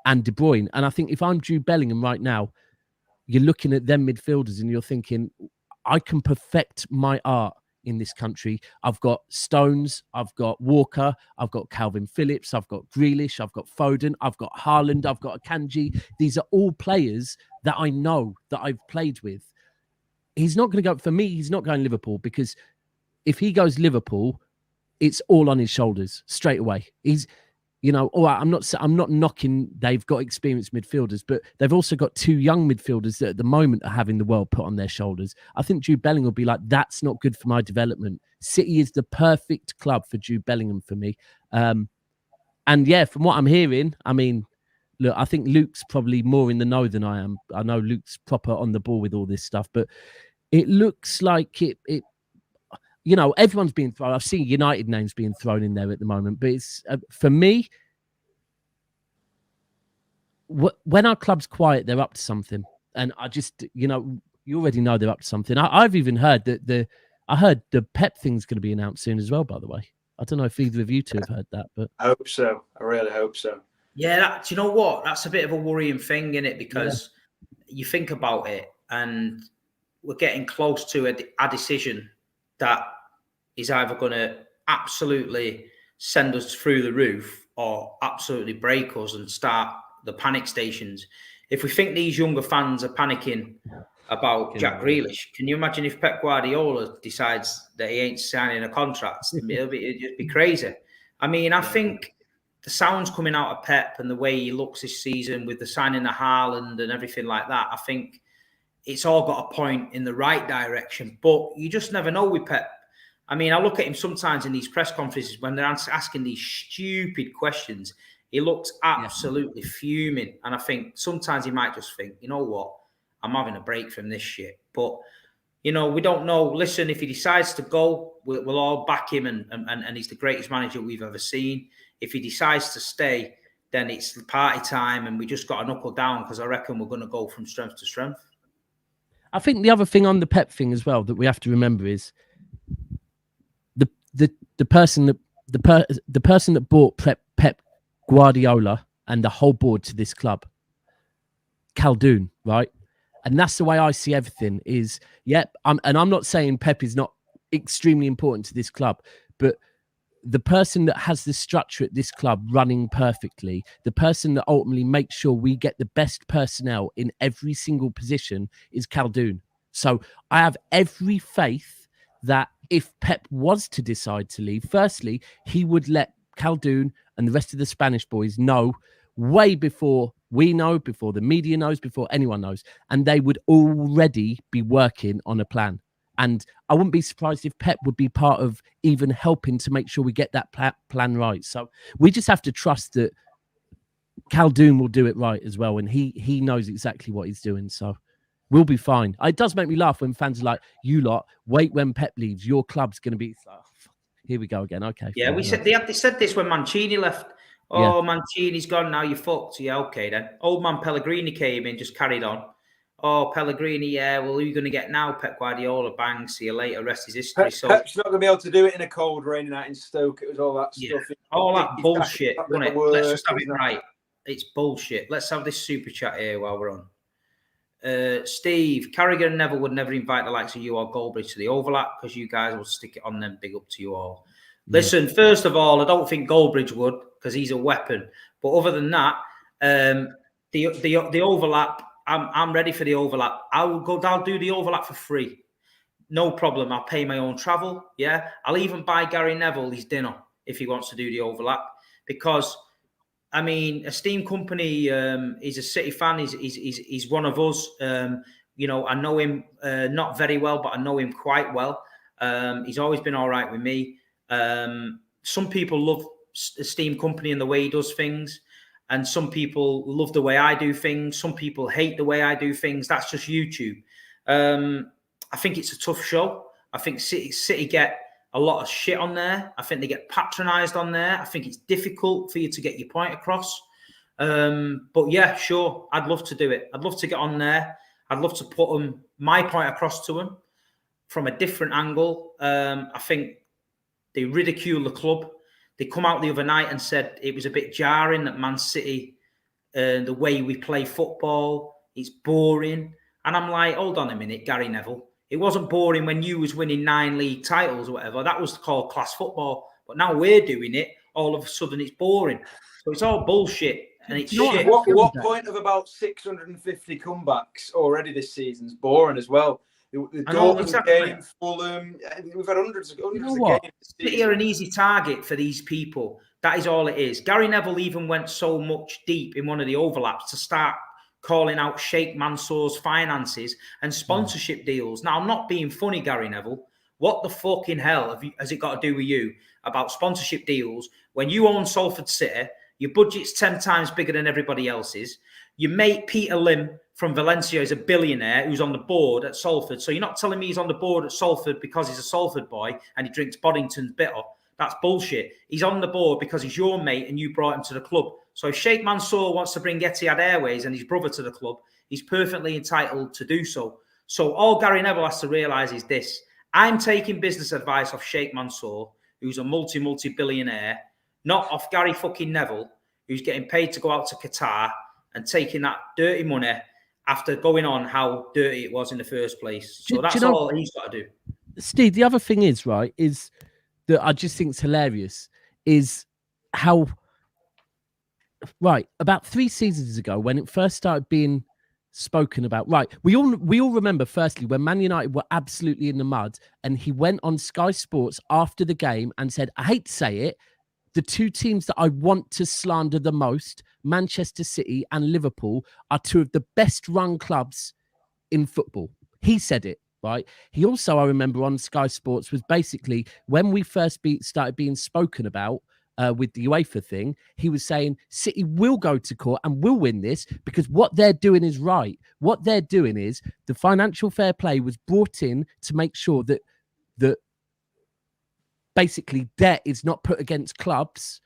De Bruyne. And I think if I'm Jude Bellingham right now, you're looking at them midfielders and you're thinking, I can perfect my art in this country. I've got Stones, I've got Walker, I've got Kalvin Phillips, I've got Grealish, I've got Foden, I've got Haaland, I've got Akanji. These are all players that I know that I've played with. He's not going to go, for me, he's not going Liverpool, because if he goes Liverpool, it's all on his shoulders straight away. He's, all right, I'm not knocking, they've got experienced midfielders, but they've also got 2 young midfielders that at the moment are having the world put on their shoulders. I think Jude Bellingham will be like, that's not good for my development. City is the perfect club for Jude Bellingham for me. And yeah, from what I'm hearing, I mean, look, I think Luke's probably more in the know than I am. I know Luke's proper on the ball with all this stuff, but it looks like it everyone's being thrown. I've seen United names being thrown in there at the moment, but it's for me, when our club's quiet, they're up to something. And I just, you already know they're up to something. I've even heard that I heard the Pep thing's going to be announced soon as well, by the way. I don't know if either of you two have heard that, but I hope so. I really hope so. Yeah, do you know what? That's a bit of a worrying thing, isn't it? Because you think about it, and we're getting close to a decision that is either going to absolutely send us through the roof or absolutely break us and start the panic stations. If we think these younger fans are panicking about Jack Grealish, can you imagine if Pep Guardiola decides that he ain't signing a contract? It'd just be crazy. I mean, I think the sounds coming out of Pep and the way he looks this season with the signing of Haaland and everything like that, I think it's all got a point in the right direction. But you just never know with Pep. I mean, I look at him sometimes in these press conferences when they're asking these stupid questions. He looks absolutely fuming. And I think sometimes he might just think, you know what? I'm having a break from this shit. But You know, we don't know. Listen, if he decides to go, we'll all back him, and he's the greatest manager we've ever seen. If he decides to stay, then it's party time, and we just got to knuckle down, because I reckon we're going to go from strength to strength. I think the other thing on the Pep thing as well that we have to remember is the person that brought Pep Guardiola and the whole board to this club, Khaldoon, right? And that's the way I see everything is, I'm not saying Pep is not extremely important to this club, but the person that has the structure at this club running perfectly, the person that ultimately makes sure we get the best personnel in every single position is Khaldoon. So I have every faith that if Pep was to decide to leave, firstly, he would let Khaldoon and the rest of the Spanish boys know way before we know, before the media knows, before anyone knows, and they would already be working on a plan. And I wouldn't be surprised if Pep would be part of even helping to make sure we get that plan right. So we just have to trust that Khaldoon will do it right as well. And he knows exactly what he's doing. So we'll be fine. It does make me laugh when fans are like, you lot, wait when Pep leaves, your club's going to be... Oh, here we go again. Okay. Yeah, they said this when Mancini left. Oh, yeah. Mancini's gone now, you're fucked. Yeah, okay then. Old man Pellegrini came in, just carried on. Oh, Pellegrini, yeah, well, who are you going to get now? Pep Guardiola, bang, see you later, rest is history. Pep's not going to be able to do it in a cold, rainy night in Stoke. It was all that stuff. All that bullshit, wasn't it? Let's just have it right. It's bullshit. Let's have this super chat here while we're on. Steve, Carragher and Neville would never invite the likes of you or Goldbridge to the overlap because you guys will stick it on them. Big up to you all. Yeah. Listen, first of all, I don't think Goldbridge would because he's a weapon. But other than that, the overlap, I'm ready for the overlap. I'll do the overlap for free. No problem. I'll pay my own travel. Yeah. I'll even buy Gary Neville his dinner if he wants to do the overlap. Because, I mean, Esteemed Company, he's a City fan. He's one of us. You know, I know him not very well, but I know him quite well. He's always been all right with me. Some people love Esteemed Company and the way he does things. And some people love the way I do things. Some people hate the way I do things. That's just YouTube. I think it's a tough show. I think City get a lot of shit on there. I think they get patronised on there. I think it's difficult for you to get your point across. But yeah, sure, I'd love to do it. I'd love to get on there. I'd love to put my point across to them from a different angle. I think they ridicule the club. They come out the other night and said it was a bit jarring that Man City, the way we play football, it's boring. And I'm like, hold on a minute, Gary Neville. It wasn't boring when you was winning 9 league titles or whatever. That was called class football. But now we're doing it. All of a sudden, it's boring. So it's all bullshit. And it's shit. What point of about 650 comebacks already this season's boring as well? The Dortmund game, Fulham, we've had hundreds of games. City are an easy target for these people. That is all it is. Gary Neville even went so much deep in one of the overlaps to start calling out Sheikh Mansour's finances and sponsorship deals. Now, I'm not being funny, Gary Neville. What the fucking hell has it got to do with you about sponsorship deals when you own Salford City? Your budget's 10 times bigger than everybody else's. Your mate Peter Lim from Valencia is a billionaire who's on the board at Salford. So you're not telling me he's on the board at Salford because he's a Salford boy and he drinks Boddington's bitter. That's bullshit. He's on the board because he's your mate and you brought him to the club. So if Sheikh Mansour wants to bring Etihad Airways and his brother to the club, he's perfectly entitled to do so. So all Gary Neville has to realise is this. I'm taking business advice off Sheikh Mansour, who's a multi-billionaire, not off Gary fucking Neville, who's getting paid to go out to Qatar and taking that dirty money after going on how dirty it was in the first place. So that's all he's got to do. Steve, the other thing is, right, is that I just think it's hilarious is how, right, about 3 seasons ago when it first started being spoken about, right, we all remember, firstly, when Man United were absolutely in the mud and he went on Sky Sports after the game and said, I hate to say it, the 2 teams that I want to slander the most, Manchester City and Liverpool, are 2 of the best run clubs in football. He said it, right? He also, I remember on Sky Sports, was basically when we first started being spoken about with the UEFA thing, he was saying City will go to court and will win this because what they're doing is right. What they're doing is the financial fair play was brought in to make sure that basically debt is not put against clubs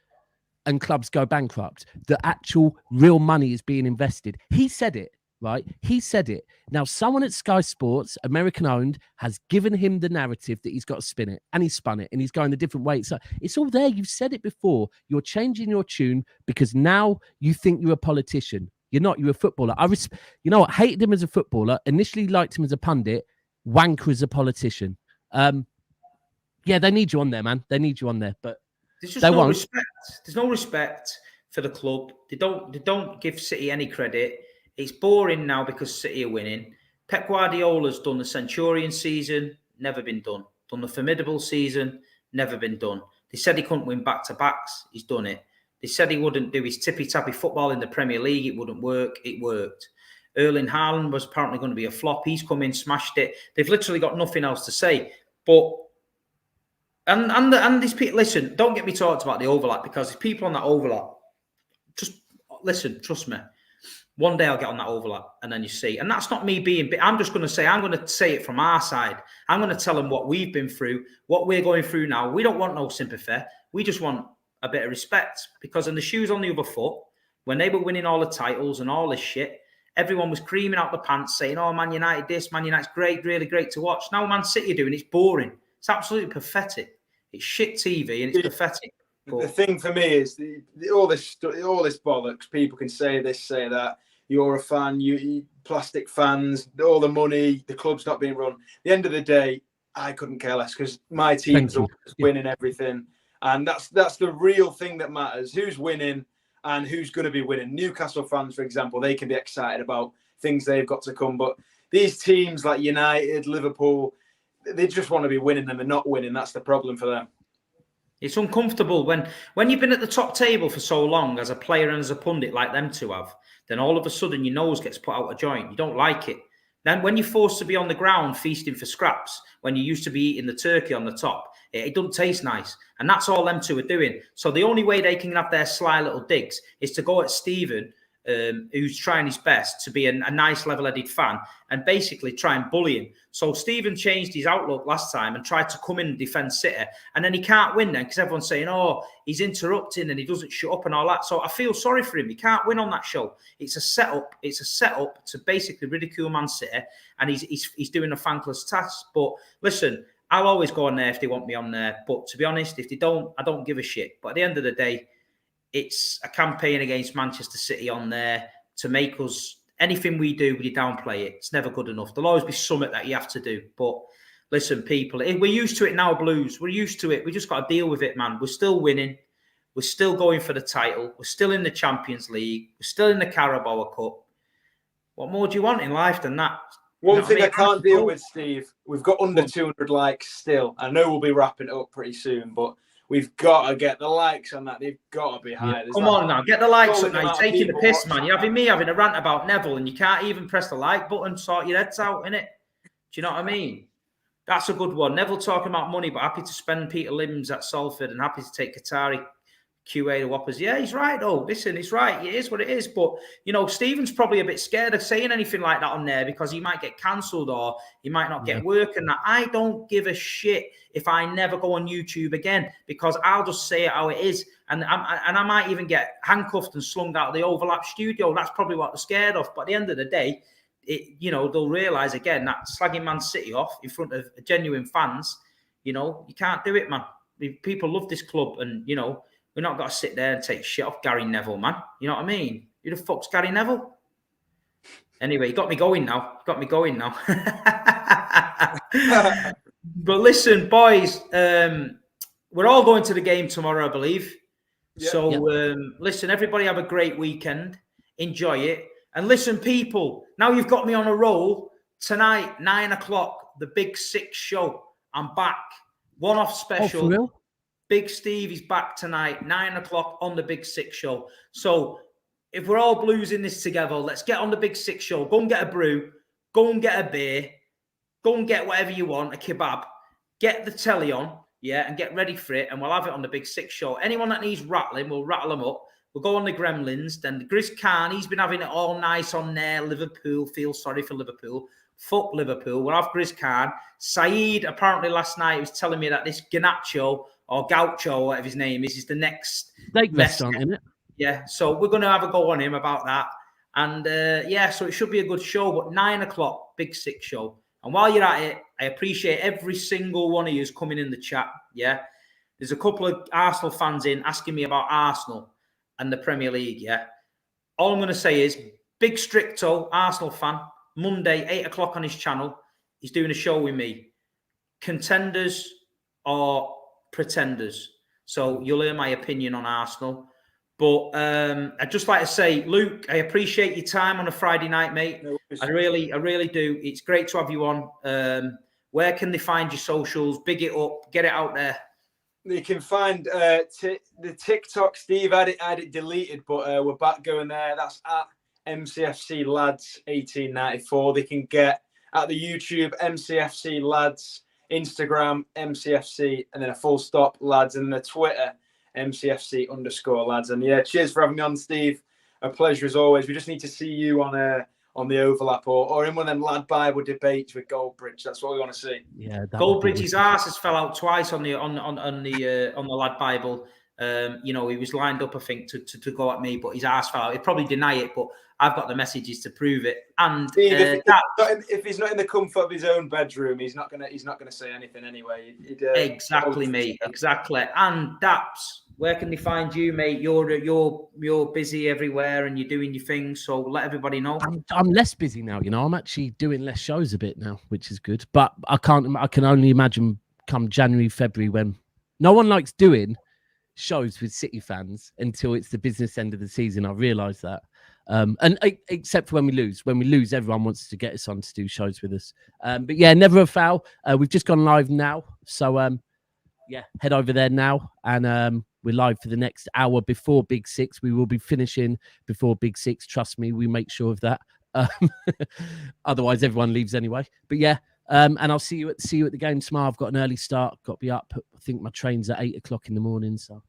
and clubs go bankrupt. The actual real money is being invested. He said it, right? He said it. Now, someone at Sky Sports, American owned, has given him the narrative that he's got to spin it, and he's spun it, and he's going a different way. So it's all there. You've said it before. You're changing your tune because now you think you're a politician. You're not. You're a footballer. You know what? Hated him as a footballer. Initially liked him as a pundit. Wanker as a politician. Yeah, they need you on there, man. They need you on there, but there's just no respect. There's no respect for the club. They don't give City any credit. It's boring now because City are winning. Pep Guardiola's done the Centurion season, never been done. Done the Formidable season, never been done. They said he couldn't win back-to-backs. He's done it. They said he wouldn't do his tippy-tappy football in the Premier League. It wouldn't work. It worked. Erling Haaland was apparently going to be a flop. He's come in, smashed it. They've literally got nothing else to say. But and these people, listen, don't get me talked about the overlap because there's people on that overlap. Just listen, trust me. One day I'll get on that overlap and then you see. And that's not me being big. I'm going to say it from our side. I'm going to tell them what we've been through, what we're going through now. We don't want no sympathy. We just want a bit of respect because in the shoes on the other foot, when they were winning all the titles and all this shit, everyone was creaming out the pants saying, oh, Man United this, Man United's great, really great to watch. Now Man City are doing it's boring. It's absolutely pathetic. It's shit TV and it's pathetic. But the thing for me is all this bollocks. People can say this, say that. You're a fan, you plastic fans, all the money, the club's not being run. At the end of the day, I couldn't care less because my team's winning everything. And that's the real thing that matters. Who's winning and who's going to be winning. Newcastle fans, for example, they can be excited about things they've got to come. But these teams like United, Liverpool, they just want to be winning and they're not winning. That's the problem for them. It's uncomfortable when you've been at the top table for so long as a player and as a pundit like them two have, then all of a sudden your nose gets put out of joint. You don't like it. Then when you're forced to be on the ground feasting for scraps, when you used to be eating the turkey on the top, it doesn't taste nice. And that's all them two are doing. So the only way they can have their sly little digs is to go at Stephen, who's trying his best to be a nice level-headed fan and basically try and bully him. So Stephen changed his outlook last time and tried to come in and defend City. And then he can't win then because everyone's saying, oh, he's interrupting and he doesn't shut up and all that. So I feel sorry for him. He can't win on that show. It's a setup. It's a setup to basically ridicule Man City and he's doing a thankless task. But listen, I'll always go on there if they want me on there. But to be honest, if they don't, I don't give a shit. But at the end of the day, it's a campaign against Manchester City on there to make us, anything we do, we downplay it. It's never good enough. There'll always be something that you have to do. But listen, people, we're used to it now, Blues. We're used to it. We just got to deal with it, man. We're still winning. We're still going for the title. We're still in the Champions League. We're still in the Carabao Cup. What more do you want in life than that? One thing I can't deal with, Steve, we've got under 200 likes still. I know we'll be wrapping it up pretty soon, but we've got to get the likes on that. They've got to be higher. Yeah. Come on now, get the likes up now. You're taking the piss, man. You're having me having a rant about Neville and you can't even press the like button, sort your heads out, innit? Do you know what I mean? That's a good one. Neville talking about money, but happy to spend Peter Lim's at Salford and happy to take Qatari QA to Whoppers. Yeah, he's right, though. Listen, he's right. It is what it is. But, you know, Stephen's probably a bit scared of saying anything like that on there because he might get cancelled or he might not get work and that. I don't give a shit if I never go on YouTube again because I'll just say it how it is. And I might even get handcuffed and slung out of the overlap studio. That's probably what they're scared of. But at the end of the day, they'll realise again that slagging Man City off in front of genuine fans, you can't do it, man. People love this club and, we're not got to sit there and take shit off Gary Neville, man. You know what I mean? Who the fuck's Gary Neville? Anyway, you got me going now. But listen, boys, we're all going to the game tomorrow, I believe. Yep. So, listen, everybody have a great weekend. Enjoy it. And listen, people, now you've got me on a roll. Tonight, 9 o'clock, the Big Ste show. I'm back. One-off special. Oh, for real? Big Steve is back tonight, 9 o'clock on the Big Ste show. So if we're all blues in this together, let's get on the Big Ste show. Go and get a brew. Go and get a beer. Go and get whatever you want, a kebab. Get the telly on. yeah, and get ready for it, and we'll have it on the Big Six show. Anyone that needs rattling, we'll rattle them up. We'll go on the Gremlins. Then the Grizz Khan, he's been having it all nice on there. Liverpool, feel sorry for Liverpool. Fuck Liverpool. We'll have Grizz Khan. Saeed, apparently last night, was telling me that this Ganacho or Gaucho, whatever his name is the next Steak restaurant, isn't it? Yeah, so we're going to have a go on him about that. And yeah, so it should be a good show. But 9 o'clock, Big Six show. And while you're at it, I appreciate every single one of you coming in the chat. Yeah, there's a couple of Arsenal fans in asking me about Arsenal and the Premier League. Yeah, all I'm going to say is Big Stricto, Arsenal fan, Monday, 8 o'clock on his channel. He's doing a show with me. Contenders or pretenders. So you'll hear my opinion on Arsenal. But I'd just like to say, Luke, I appreciate your time on a Friday night, mate. No, I really do. It's great to have you on. Where can they find your socials? Big it up, get it out there. You can find the TikTok. Steve had it deleted, but we're back going there. That's at MCFC Lads 1894. They can get at the YouTube MCFC Lads, Instagram MCFC, and then a full stop Lads, and the Twitter MCFC_lads. And yeah, cheers for having me on, Steve. A pleasure as always. We just need to see you on the overlap or in one of them lad Bible debates with Goldbridge. That's what we want to see. Yeah, Goldbridge's arse has fell out twice on the lad Bible. You know, he was lined up, I think, to go at me, but his arse fell out. He'd probably deny it, but I've got the messages to prove it. And Steve, if he's not in the comfort of his own bedroom, he's not gonna say anything anyway. Exactly, mate. Exactly. And Daps, where can they find you, mate? You're busy everywhere and you're doing your thing. So let everybody know. I'm less busy now. You know, I'm actually doing less shows a bit now, which is good. But I can only imagine come January, February, when no one likes doing shows with City fans until it's the business end of the season. I realise that. And except for when we lose, everyone wants to get us on to do shows with us. But yeah, never a foul. We've just gone live now. So yeah, head over there now. And we're live for the next hour before Big Six. We will be finishing before Big Six. Trust me, we make sure of that. Otherwise, everyone leaves anyway. But yeah, and I'll see you at the game tomorrow. I've got an early start. Got to be up. I think my train's at 8 o'clock in the morning. So.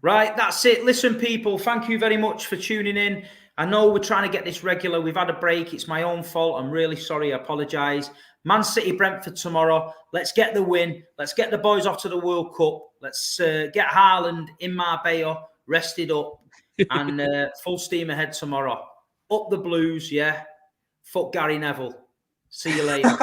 Right, that's it. Listen, people, thank you very much for tuning in. I know we're trying to get this regular. We've had a break. It's my own fault. I'm really sorry. I apologise. Man City, Brentford tomorrow. Let's get the win. Let's get the boys off to the World Cup. Let's get Haaland in Marbella, rested up, and full steam ahead tomorrow. Up the Blues, yeah. Fuck Gary Neville. See you later.